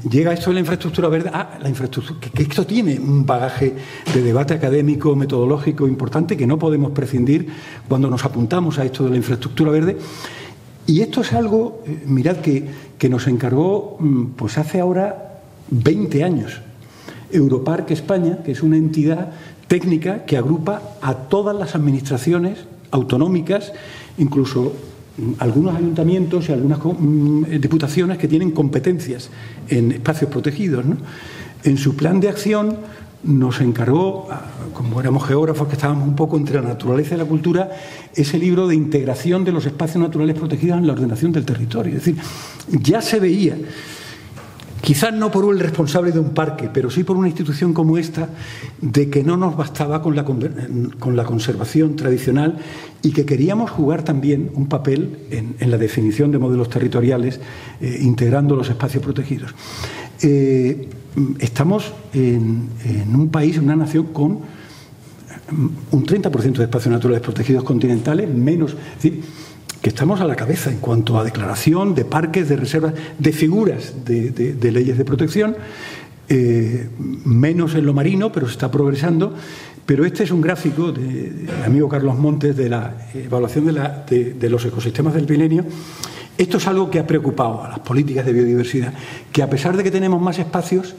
llega esto de la infraestructura verde, la infraestructura, que esto tiene un bagaje de debate académico, metodológico importante que no podemos prescindir cuando nos apuntamos a esto de la infraestructura verde. Y esto es algo, mirad, que nos encargó pues hace ahora 20 años Europark España, que es una entidad técnica que agrupa a todas las administraciones autonómicas, incluso algunos ayuntamientos y algunas diputaciones que tienen competencias en espacios protegidos, ¿no? En su plan de acción nos encargó, como éramos geógrafos que estábamos un poco entre la naturaleza y la cultura, ese libro de integración de los espacios naturales protegidos en la ordenación del territorio. Es decir, ya se veía, quizás no por el responsable de un parque, pero sí por una institución como esta, de que no nos bastaba con la conservación tradicional y que queríamos jugar también un papel en la definición de modelos territoriales, integrando los espacios protegidos. Estamos en un país, una nación con un 30% de espacios naturales protegidos continentales, menos, es decir, que estamos a la cabeza en cuanto a declaración de parques, de reservas, de figuras de leyes de protección, menos en lo marino, pero se está progresando. Pero este es un gráfico del amigo Carlos Montes de la evaluación de los ecosistemas del milenio, Esto es algo que ha preocupado a las políticas de biodiversidad, que a pesar de que tenemos más espacios,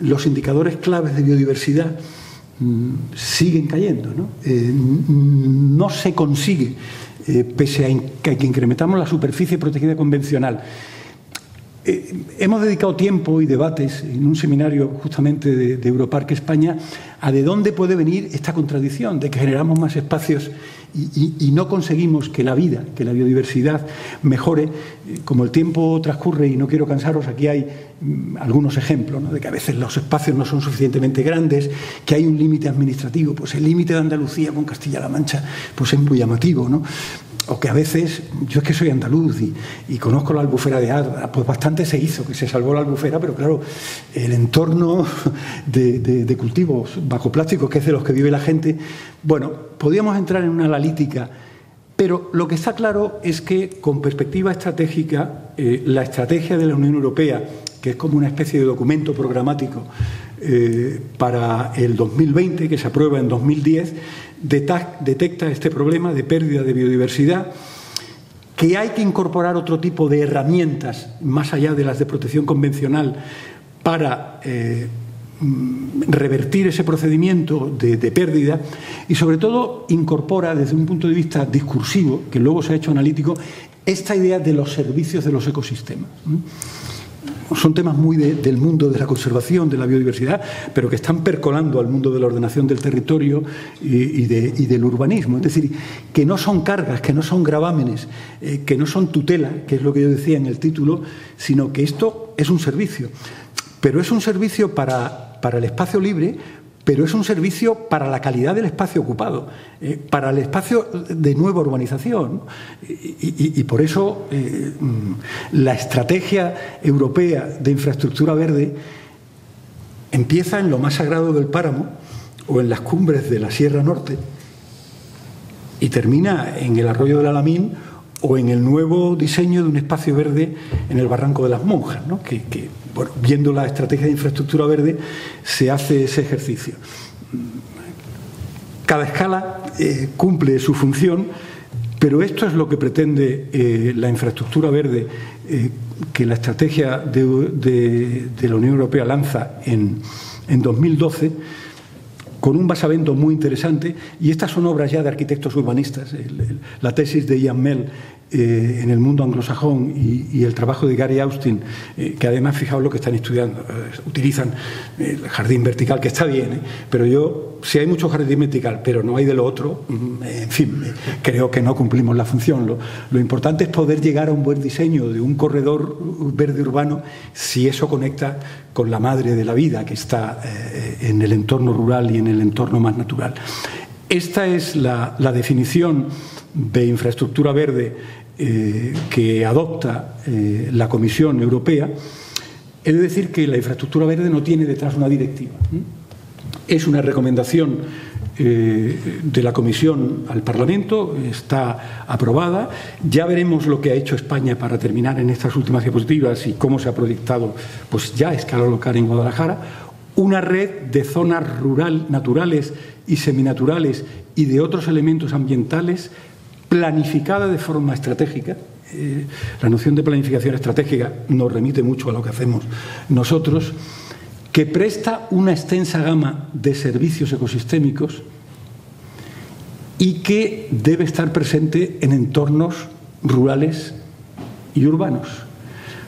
los indicadores claves de biodiversidad siguen cayendo, ¿no? No se consigue, pese a que incrementamos la superficie protegida convencional. Hemos dedicado tiempo y debates en un seminario justamente de Europarque España a de dónde puede venir esta contradicción de que generamos más espacios y no conseguimos que la vida, que la biodiversidad mejore. Como el tiempo transcurre, y no quiero cansaros, aquí hay algunos ejemplos, ¿no?, de que a veces los espacios no son suficientemente grandes, que hay un límite administrativo. Pues el límite de Andalucía con Castilla-La Mancha pues es muy llamativo, ¿no? O que a veces, yo es que soy andaluz y conozco la albufera de Adra, pues bastante se hizo, que se salvó la albufera, pero claro, el entorno de cultivos bajo plástico, que es de los que vive la gente, bueno, podíamos entrar en una analítica, pero lo que está claro es que con perspectiva estratégica, la estrategia de la Unión Europea, que es como una especie de documento programático para el 2020, que se aprueba en 2010, detecta este problema de pérdida de biodiversidad, que hay que incorporar otro tipo de herramientas, más allá de las de protección convencional, para revertir ese procedimiento de pérdida, y sobre todo incorpora desde un punto de vista discursivo, que luego se ha hecho analítico, esta idea de los servicios de los ecosistemas. Son temas muy del mundo de la conservación, de la biodiversidad, pero que están percolando al mundo de la ordenación del territorio y del urbanismo. Es decir, que no son cargas, que no son gravámenes, que no son tutela, que es lo que yo decía en el título, sino que esto es un servicio. Pero es un servicio para el espacio libre, pero es un servicio para la calidad del espacio ocupado, para el espacio de nueva urbanización. Y por eso la estrategia europea de infraestructura verde empieza en lo más sagrado del páramo o en las cumbres de la Sierra Norte y termina en el arroyo del Alamín o en el nuevo diseño de un espacio verde en el Barranco de las Monjas, ¿no? Bueno, viendo la estrategia de infraestructura verde, se hace ese ejercicio. Cada escala cumple su función, pero esto es lo que pretende la infraestructura verde que la estrategia de la Unión Europea lanza en 2012, con un basamento muy interesante, y estas son obras ya de arquitectos urbanistas. La tesis de Ian Mell en el mundo anglosajón y el trabajo de Gary Austin, que además, fijaos lo que están estudiando, utilizan el jardín vertical, que está bien, pero si hay mucho jardín vertical, pero no hay de lo otro, en fin, creo que no cumplimos la función. Lo importante es poder llegar a un buen diseño de un corredor verde urbano si eso conecta con la madre de la vida que está en el entorno rural y en el entorno más natural. Esta es la definición de infraestructura verde que adopta la Comisión Europea. He de decir que la infraestructura verde no tiene detrás una directiva. Es una recomendación de la Comisión al Parlamento, está aprobada. Ya veremos lo que ha hecho España para terminar en estas últimas diapositivas y cómo se ha proyectado, pues ya a escala local en Guadalajara, una red de zonas naturales y seminaturales y de otros elementos ambientales planificada de forma estratégica. La noción de planificación estratégica nos remite mucho a lo que hacemos nosotros, que presta una extensa gama de servicios ecosistémicos y que debe estar presente en entornos rurales y urbanos.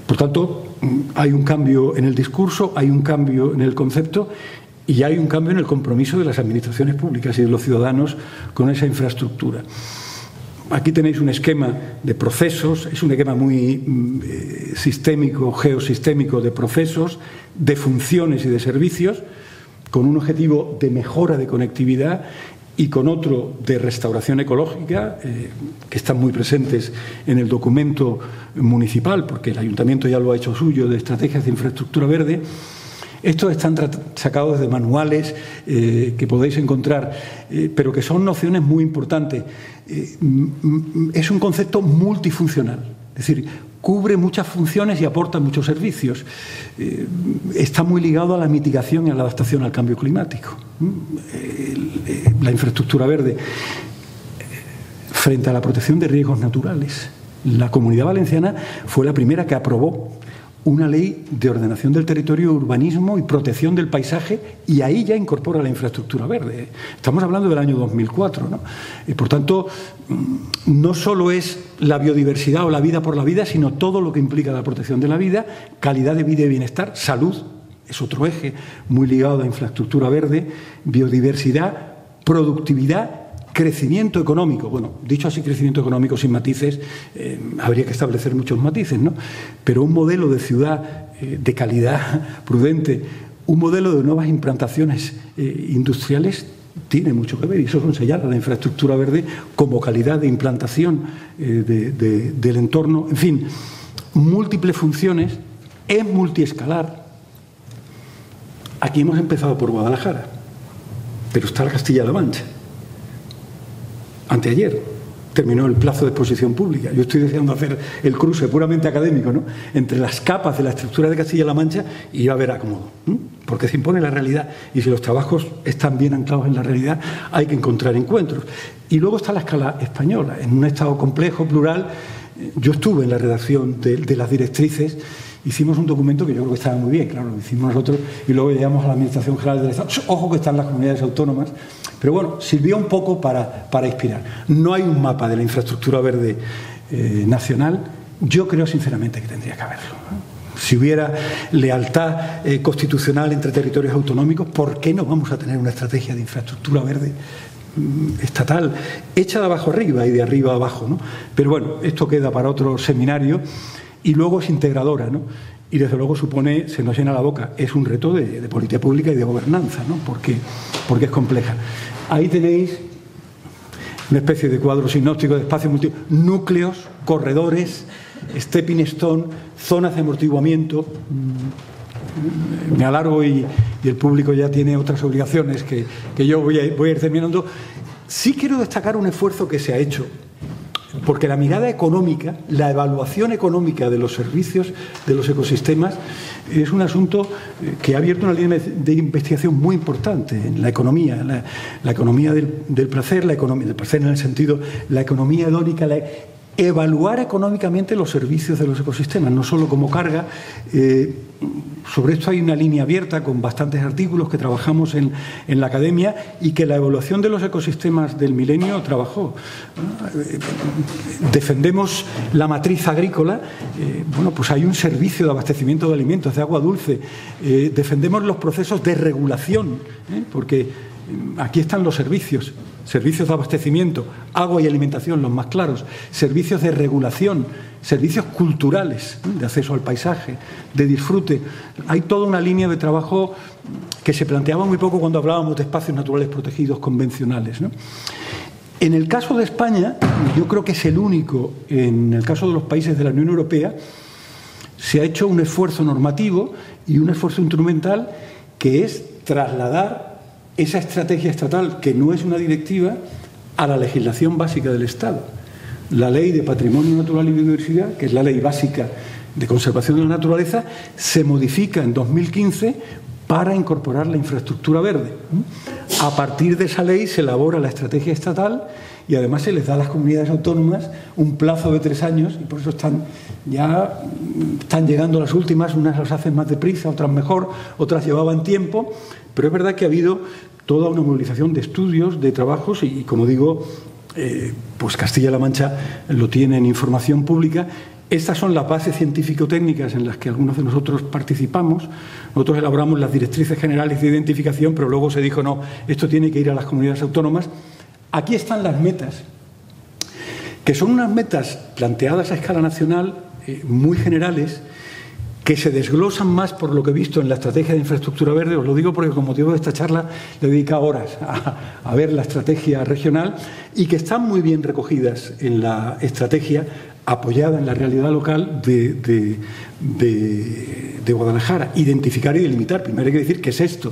Por tanto, hay un cambio en el discurso, hay un cambio en el concepto y hay un cambio en el compromiso de las administraciones públicas y de los ciudadanos con esa infraestructura. Aquí tenéis un esquema de procesos, es un esquema muy sistémico, geosistémico de procesos, de funciones y de servicios, con un objetivo de mejora de conectividad y con otro de restauración ecológica, que están muy presentes en el documento municipal, porque el Ayuntamiento ya lo ha hecho suyo, de estrategias de infraestructura verde. Estos están sacados de manuales que podéis encontrar, pero que son nociones muy importantes. Es un concepto multifuncional, es decir, cubre muchas funciones y aporta muchos servicios. Está muy ligado a la mitigación y a la adaptación al cambio climático. La infraestructura verde frente a la protección de riesgos naturales. La Comunidad Valenciana fue la primera que aprobó una ley de ordenación del territorio, urbanismo y protección del paisaje, y ahí ya incorpora la infraestructura verde. Estamos hablando del año 2004, ¿no? Y por tanto, no solo es la biodiversidad o la vida por la vida, sino todo lo que implica la protección de la vida, calidad de vida y bienestar, salud, es otro eje muy ligado a la infraestructura verde, biodiversidad, productividad, crecimiento económico. Bueno, dicho así, crecimiento económico sin matices, habría que establecer muchos matices, ¿no? Pero un modelo de ciudad de calidad prudente, un modelo de nuevas implantaciones industriales tiene mucho que ver, y eso son señalas la infraestructura verde como calidad de implantación del entorno. En fin, múltiples funciones, es multiescalar. Aquí hemos empezado por Guadalajara, pero está la Castilla-La Mancha. Anteayer terminó el plazo de exposición pública. Yo estoy deseando hacer el cruce puramente académico, ¿no?, entre las capas de la estructura de Castilla-La Mancha, y va a haber acomodo, porque se impone la realidad, y si los trabajos están bien anclados en la realidad, hay que encontrar encuentros. Y luego está la escala española, en un Estado complejo, plural. Yo estuve en la redacción de las directrices. Hicimos un documento que yo creo que estaba muy bien, claro, lo hicimos nosotros, y luego llegamos a la Administración General del Estado. Ojo que están las comunidades autónomas, pero bueno, sirvió un poco para inspirar. No hay un mapa de la infraestructura verde nacional. Yo creo sinceramente que tendría que haberlo. Si hubiera lealtad constitucional entre territorios autonómicos, ¿por qué no vamos a tener una estrategia de infraestructura verde estatal, hecha de abajo arriba y de arriba a abajo, ¿no? Pero bueno, esto queda para otro seminario. Y luego es integradora, ¿no? Y desde luego supone, se nos llena la boca, es un reto de política pública y de gobernanza, ¿no? Porque es compleja. Ahí tenéis una especie de cuadro sinóptico de espacios múltiples, núcleos, corredores, stepping stone, zonas de amortiguamiento. Me alargo y el público ya tiene otras obligaciones que yo voy a ir terminando. Sí quiero destacar un esfuerzo que se ha hecho, porque la mirada económica, la evaluación económica de los servicios de los ecosistemas es un asunto que ha abierto una línea de investigación muy importante en la economía, la economía del placer, la economía del placer en el sentido, la economía hedónica, evaluar económicamente los servicios de los ecosistemas, no solo como carga. Sobre esto hay una línea abierta con bastantes artículos que trabajamos en la academia, y que la evaluación de los ecosistemas del milenio trabajó. Defendemos la matriz agrícola, bueno, pues hay un servicio de abastecimiento de alimentos, de agua dulce. Defendemos los procesos de regulación, porque aquí están los servicios de abastecimiento, agua y alimentación, los más claros, servicios de regulación, servicios culturales, de acceso al paisaje, de disfrute. Hay toda una línea de trabajo que se planteaba muy poco cuando hablábamos de espacios naturales protegidos convencionales, ¿no? En el caso de España, yo creo que es el único, en el caso de los países de la Unión Europea, se ha hecho un esfuerzo normativo y un esfuerzo instrumental, que es trasladar esa estrategia estatal, que no es una directiva, a la legislación básica del Estado. La Ley de Patrimonio Natural y Biodiversidad, que es la ley básica de conservación de la naturaleza, se modifica en 2015 para incorporar la infraestructura verde. A partir de esa ley se elabora la estrategia estatal, y además se les da a las comunidades autónomas un plazo de 3 años, y por eso están llegando las últimas. Unas las hacen más deprisa, otras mejor, otras llevaban tiempo, pero es verdad que ha habido toda una movilización de estudios, de trabajos, y como digo, pues Castilla-La Mancha lo tiene en información pública. Estas son las bases científico-técnicas en las que algunos de nosotros participamos. Nosotros elaboramos las directrices generales de identificación, pero luego se dijo, no, esto tiene que ir a las comunidades autónomas. Aquí están las metas, que son unas metas planteadas a escala nacional, muy generales, que se desglosan más por lo que he visto en la estrategia de infraestructura verde. Os lo digo porque con motivo de esta charla le dedica horas a ver la estrategia regional, y que están muy bien recogidas en la estrategia apoyada en la realidad local de Guadalajara. Identificar y delimitar. Primero hay que decir qué es esto,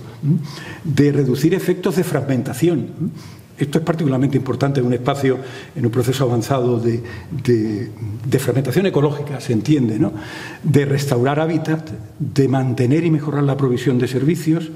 de reducir efectos de fragmentación. Esto es particularmente importante en un espacio, en un proceso avanzado de fragmentación ecológica, se entiende, ¿no? De restaurar hábitat, de mantener y mejorar la provisión de servicios,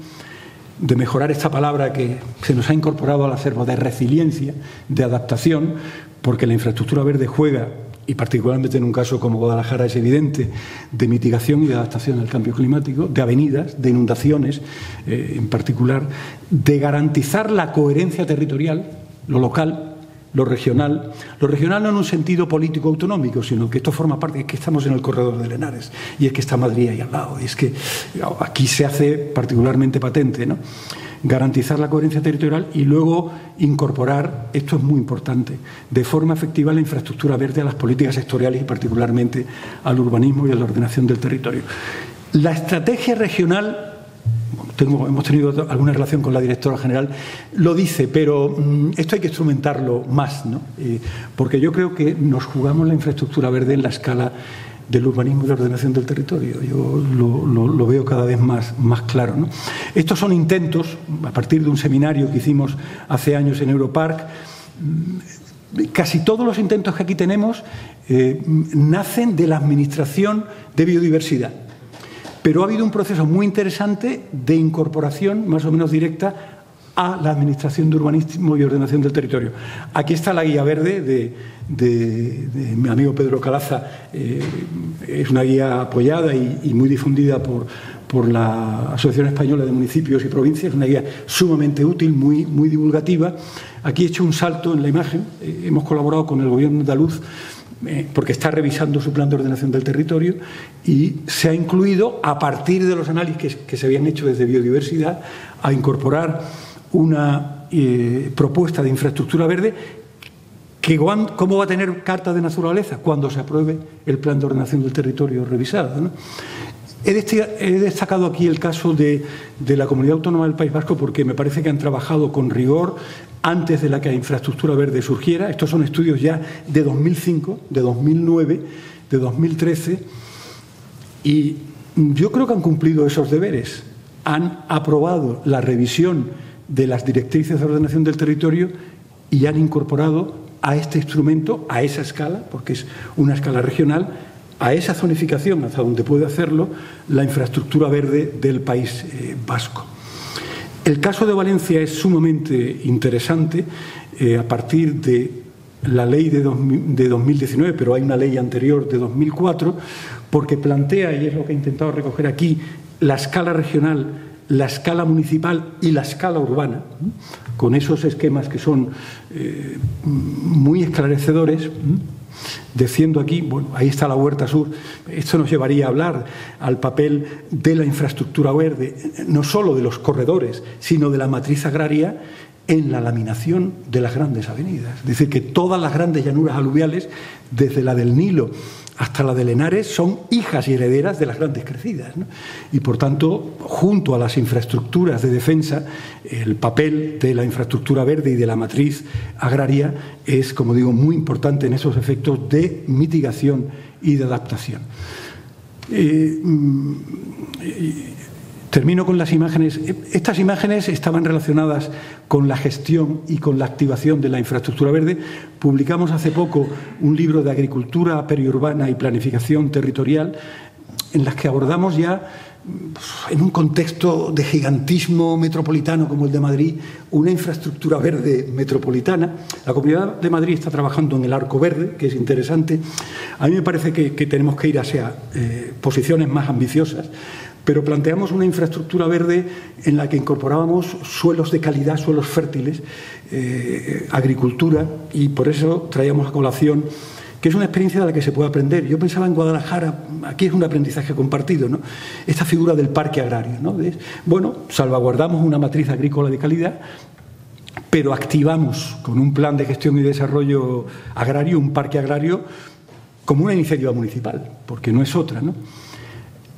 de mejorar esta palabra que se nos ha incorporado al acervo, de resiliencia, de adaptación, porque la infraestructura verde juega y particularmente en un caso como Guadalajara es evidente, de mitigación y de adaptación al cambio climático, de avenidas, de inundaciones en particular, de garantizar la coherencia territorial, lo local, lo regional no en un sentido político autonómico, sino que esto forma parte, es que estamos en el corredor de Henares y es que está Madrid ahí al lado, y es que aquí se hace particularmente patente, ¿no? Garantizar la coherencia territorial y luego incorporar, esto es muy importante, de forma efectiva la infraestructura verde a las políticas sectoriales y particularmente al urbanismo y a la ordenación del territorio. La estrategia regional, hemos tenido alguna relación con la directora general, lo dice, pero esto hay que instrumentarlo más, ¿no? Porque yo creo que nos jugamos la infraestructura verde en la escala del urbanismo y la ordenación del territorio. Yo lo veo cada vez más claro, ¿no? Estos son intentos, a partir de un seminario que hicimos hace años en Europark. Casi todos los intentos que aquí tenemos nacen de la Administración de Biodiversidad. Pero ha habido un proceso muy interesante de incorporación, más o menos directa, a la Administración de Urbanismo y Ordenación del Territorio. Aquí está la guía verde de mi amigo Pedro Calaza. Es una guía apoyada y muy difundida por la Asociación Española de Municipios y Provincias, una guía sumamente útil, muy divulgativa. Aquí he hecho un salto en la imagen. Hemos colaborado con el Gobierno andaluz porque está revisando su plan de ordenación del territorio y se ha incluido, a partir de los análisis que se habían hecho desde biodiversidad, a incorporar una propuesta de infraestructura verde que, ¿cómo va a tener carta de naturaleza? Cuando se apruebe el plan de ordenación del territorio revisado, ¿no? He destacado aquí el caso de la Comunidad Autónoma del País Vasco porque me parece que han trabajado con rigor antes de la que la infraestructura verde surgiera. Estos son estudios ya de 2005, de 2009, de 2013 y yo creo que han cumplido esos deberes. Han aprobado la revisión de las directrices de ordenación del territorio y han incorporado a este instrumento, a esa escala, porque es una escala regional, a esa zonificación, hasta donde puede hacerlo, la infraestructura verde del País Vasco. El caso de Valencia es sumamente interesante a partir de la ley de 2019, pero hay una ley anterior de 2004, porque plantea, y es lo que he intentado recoger aquí, la escala regional, la escala municipal y la escala urbana, con esos esquemas que son muy esclarecedores, diciendo aquí, bueno, ahí está la Huerta Sur. Esto nos llevaría a hablar al papel de la infraestructura verde, no solo de los corredores, sino de la matriz agraria en la laminación de las grandes avenidas. Es decir, que todas las grandes llanuras aluviales, desde la del Nilo hasta la de Henares, son hijas y herederas de las grandes crecidas, ¿no? Y, por tanto, junto a las infraestructuras de defensa, el papel de la infraestructura verde y de la matriz agraria es, como digo, muy importante en esos efectos de mitigación y de adaptación. Termino con las imágenes. Estas imágenes estaban relacionadas con la gestión y con la activación de la infraestructura verde. Publicamos hace poco un libro de agricultura periurbana y planificación territorial en las que abordamos ya, en un contexto de gigantismo metropolitano como el de Madrid, una infraestructura verde metropolitana. La Comunidad de Madrid está trabajando en el Arco Verde, que es interesante. A mí me parece que tenemos que ir hacia posiciones más ambiciosas, pero planteamos una infraestructura verde en la que incorporábamos suelos de calidad, suelos fértiles, agricultura, y por eso traíamos a colación que es una experiencia de la que se puede aprender. Yo pensaba en Guadalajara, aquí es un aprendizaje compartido, ¿no? Esta figura del parque agrario, ¿no? Bueno, salvaguardamos una matriz agrícola de calidad, pero activamos con un plan de gestión y desarrollo agrario, un parque agrario, como una iniciativa municipal, porque no es otra, ¿no?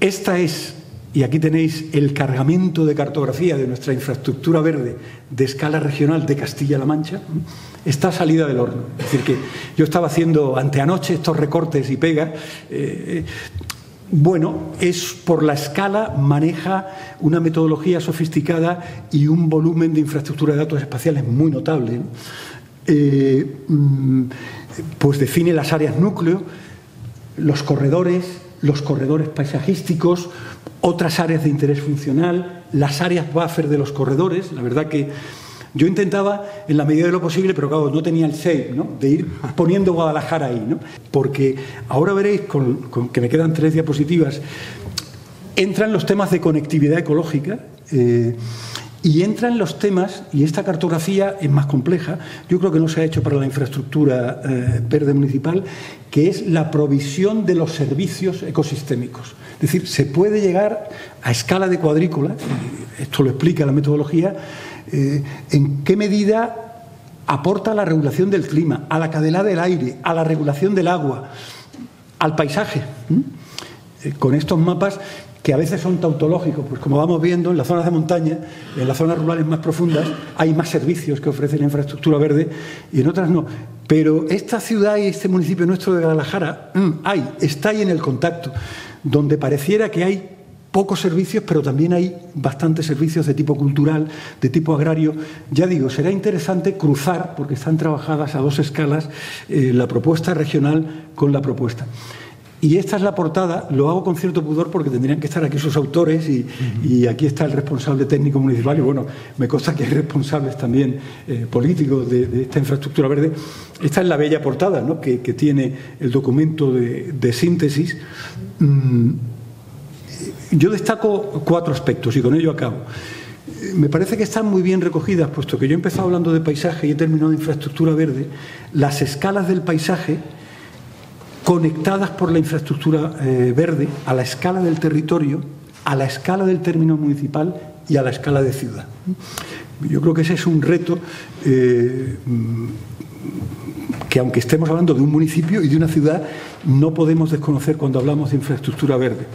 Esta es, y aquí tenéis el cargamento de cartografía de nuestra infraestructura verde de escala regional de Castilla-La Mancha, está salida del horno. Es decir, que yo estaba haciendo anteanoche estos recortes y pegas. Bueno, es por la escala, maneja una metodología sofisticada y un volumen de infraestructura de datos espaciales muy notable, ¿no? Pues define las áreas núcleo, los corredores paisajísticos, otras áreas de interés funcional, las áreas buffer de los corredores. La verdad que Yo intentaba, en la medida de lo posible, pero claro, no tenía el shape, ¿no?, de ir poniendo Guadalajara ahí, ¿no? Porque ahora veréis, con que me quedan 3 diapositivas, entran los temas de conectividad ecológica y entran los temas, y esta cartografía es más compleja, yo creo que no se ha hecho para la infraestructura verde municipal, que es la provisión de los servicios ecosistémicos. Es decir, se puede llegar a escala de cuadrícula, esto lo explica la metodología, en qué medida aporta a la regulación del clima, a la calidad del aire, a la regulación del agua, al paisaje. Con estos mapas que a veces son tautológicos, pues como vamos viendo, en las zonas de montaña, en las zonas rurales más profundas, hay más servicios que ofrecen infraestructura verde y en otras no. Pero esta ciudad y este municipio nuestro de Guadalajara está ahí en el contacto, donde pareciera que hay pocos servicios, pero también hay bastantes servicios de tipo cultural, de tipo agrario. Ya digo, será interesante cruzar, porque están trabajadas a 2 escalas, la propuesta regional con la propuesta. Y esta es la portada, lo hago con cierto pudor porque tendrían que estar aquí sus autores y aquí está el responsable técnico municipal y bueno, me consta que hay responsables también políticos de esta infraestructura verde. Esta es la bella portada, ¿no?, que tiene el documento de síntesis. Yo destaco 4 aspectos y con ello acabo. Me parece que están muy bien recogidas, puesto que yo he empezado hablando de paisaje y he terminado de infraestructura verde, las escalas del paisaje conectadas por la infraestructura verde a la escala del territorio, a la escala del término municipal y a la escala de ciudad. Yo creo que ese es un reto que, aunque estemos hablando de un municipio y de una ciudad, no podemos desconocer cuando hablamos de infraestructura verde.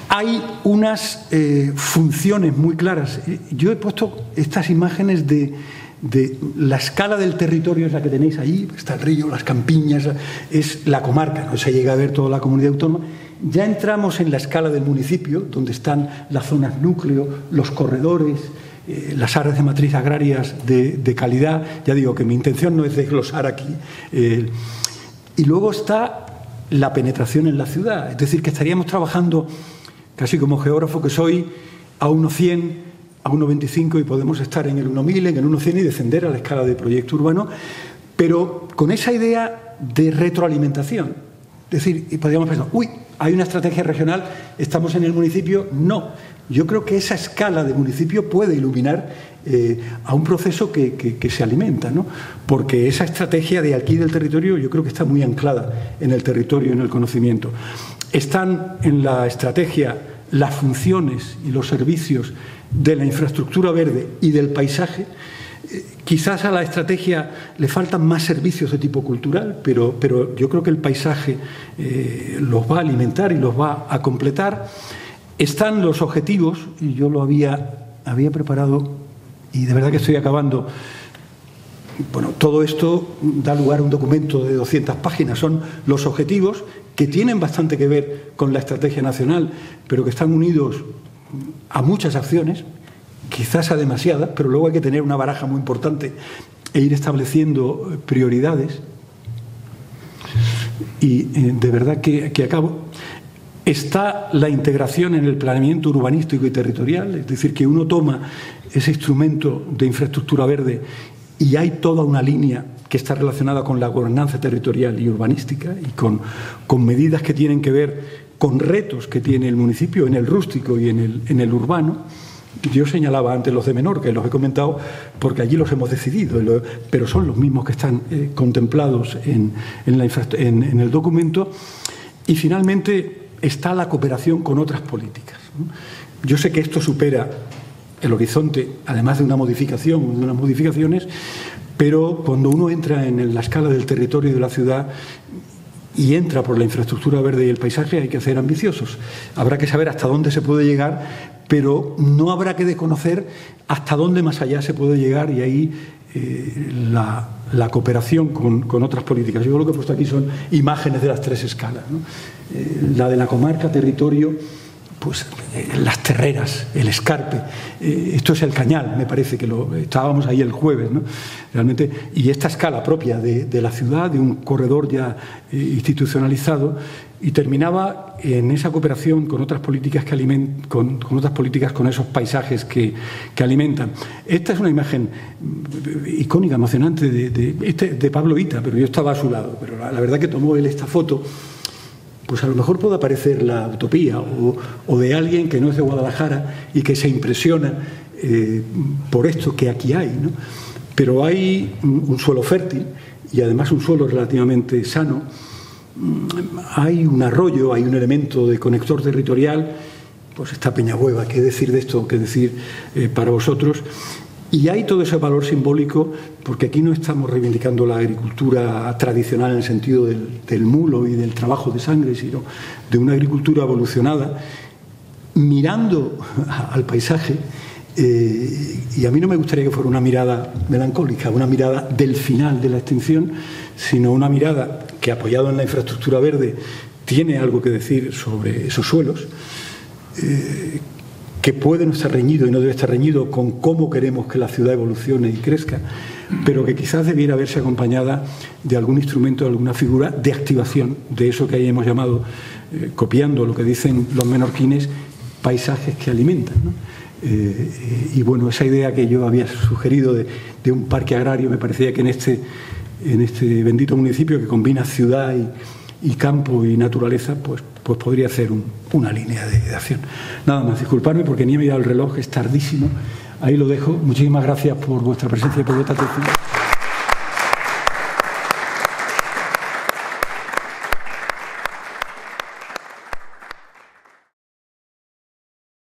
Hay unas funciones muy claras. Yo he puesto estas imágenes de la escala del territorio, es la que tenéis ahí, está el río, las campiñas, es la comarca, no se llega a ver toda la comunidad autónoma. Ya entramos en la escala del municipio, donde están las zonas núcleo, los corredores, las áreas de matriz agrarias de calidad. Ya digo que mi intención no es desglosar aquí. Y luego está la penetración en la ciudad, es decir, que estaríamos trabajando, casi como geógrafo que soy, a 1,100, a 1,25 y podemos estar en el 1.000, en el 1,100 y descender a la escala de proyecto urbano, pero con esa idea de retroalimentación. Es decir, y podríamos pensar, uy, hay una estrategia regional, estamos en el municipio. No, yo creo que esa escala de municipio puede iluminar a un proceso que se alimenta, ¿no? Porque esa estrategia de aquí del territorio yo creo que está muy anclada en el territorio, en el conocimiento. Están en la estrategia las funciones y los servicios de la infraestructura verde y del paisaje. Quizás a la estrategia le faltan más servicios de tipo cultural, pero yo creo que el paisaje los va a alimentar y los va a completar. Están los objetivos, y yo lo había preparado, y de verdad que estoy acabando. Bueno, todo esto da lugar a un documento de 200 páginas. Son los objetivos que tienen bastante que ver con la estrategia nacional, pero que están unidos a muchas acciones, quizás a demasiadas, pero luego hay que tener una baraja muy importante e ir estableciendo prioridades. Y de verdad que acabo. Está la integración en el planeamiento urbanístico y territorial, es decir, que uno toma ese instrumento de infraestructura verde y hay toda una línea que está relacionada con la gobernanza territorial y urbanística y con medidas que tienen que ver con retos que tiene el municipio en el rústico y en el urbano. Yo señalaba antes los de Menorca y los he comentado porque allí los hemos decidido, pero son los mismos que están contemplados en el documento. Y finalmente está la cooperación con otras políticas. Yo sé que esto supera el horizonte, además de una modificación, de unas modificaciones, pero cuando uno entra en la escala del territorio y de la ciudad y entra por la infraestructura verde y el paisaje, hay que ser ambiciosos. Habrá que saber hasta dónde se puede llegar, pero no habrá que desconocer hasta dónde más allá se puede llegar, y ahí la cooperación con otras políticas. Yo lo que he puesto aquí son imágenes de las 3 escalas, ¿no? La de la comarca, territorio, pues las terreras, el escarpe, esto es el Cañal, me parece que estábamos ahí el jueves, ¿no? Realmente, y esta escala propia de la ciudad, de un corredor ya institucionalizado, y terminaba en esa cooperación con otras políticas que con otras políticas, con esos paisajes que alimentan. Esta es una imagen icónica, emocionante de Pablo Ita, pero yo estaba a su lado, pero la verdad que tomó él esta foto. Pues a lo mejor puede parecer la utopía o de alguien que no es de Guadalajara y que se impresiona por esto que aquí hay, ¿no? Pero hay un suelo fértil y además un suelo relativamente sano. Hay un arroyo, hay un elemento de conector territorial, pues está Peñabueva, ¿qué decir de esto? ¿Qué decir para vosotros? Y hay todo ese valor simbólico, porque aquí no estamos reivindicando la agricultura tradicional en el sentido del mulo y del trabajo de sangre, sino de una agricultura evolucionada, mirando al paisaje. Y a mí no me gustaría que fuera una mirada melancólica, una mirada del final de la extinción, sino una mirada que, apoyado en la infraestructura verde, tiene algo que decir sobre esos suelos, que puede no estar reñido y no debe estar reñido con cómo queremos que la ciudad evolucione y crezca, pero que quizás debiera verse acompañada de algún instrumento, de alguna figura de activación de eso que ahí hemos llamado, copiando lo que dicen los menorquines, paisajes que alimentan, ¿no? Y bueno, esa idea que yo había sugerido de un parque agrario, me parecía que en este bendito municipio que combina ciudad y campo y naturaleza, pues podría ser una línea de acción. Nada más, disculparme porque ni he mirado el reloj, es tardísimo. Ahí lo dejo. Muchísimas gracias por vuestra presencia y por vuestra atención.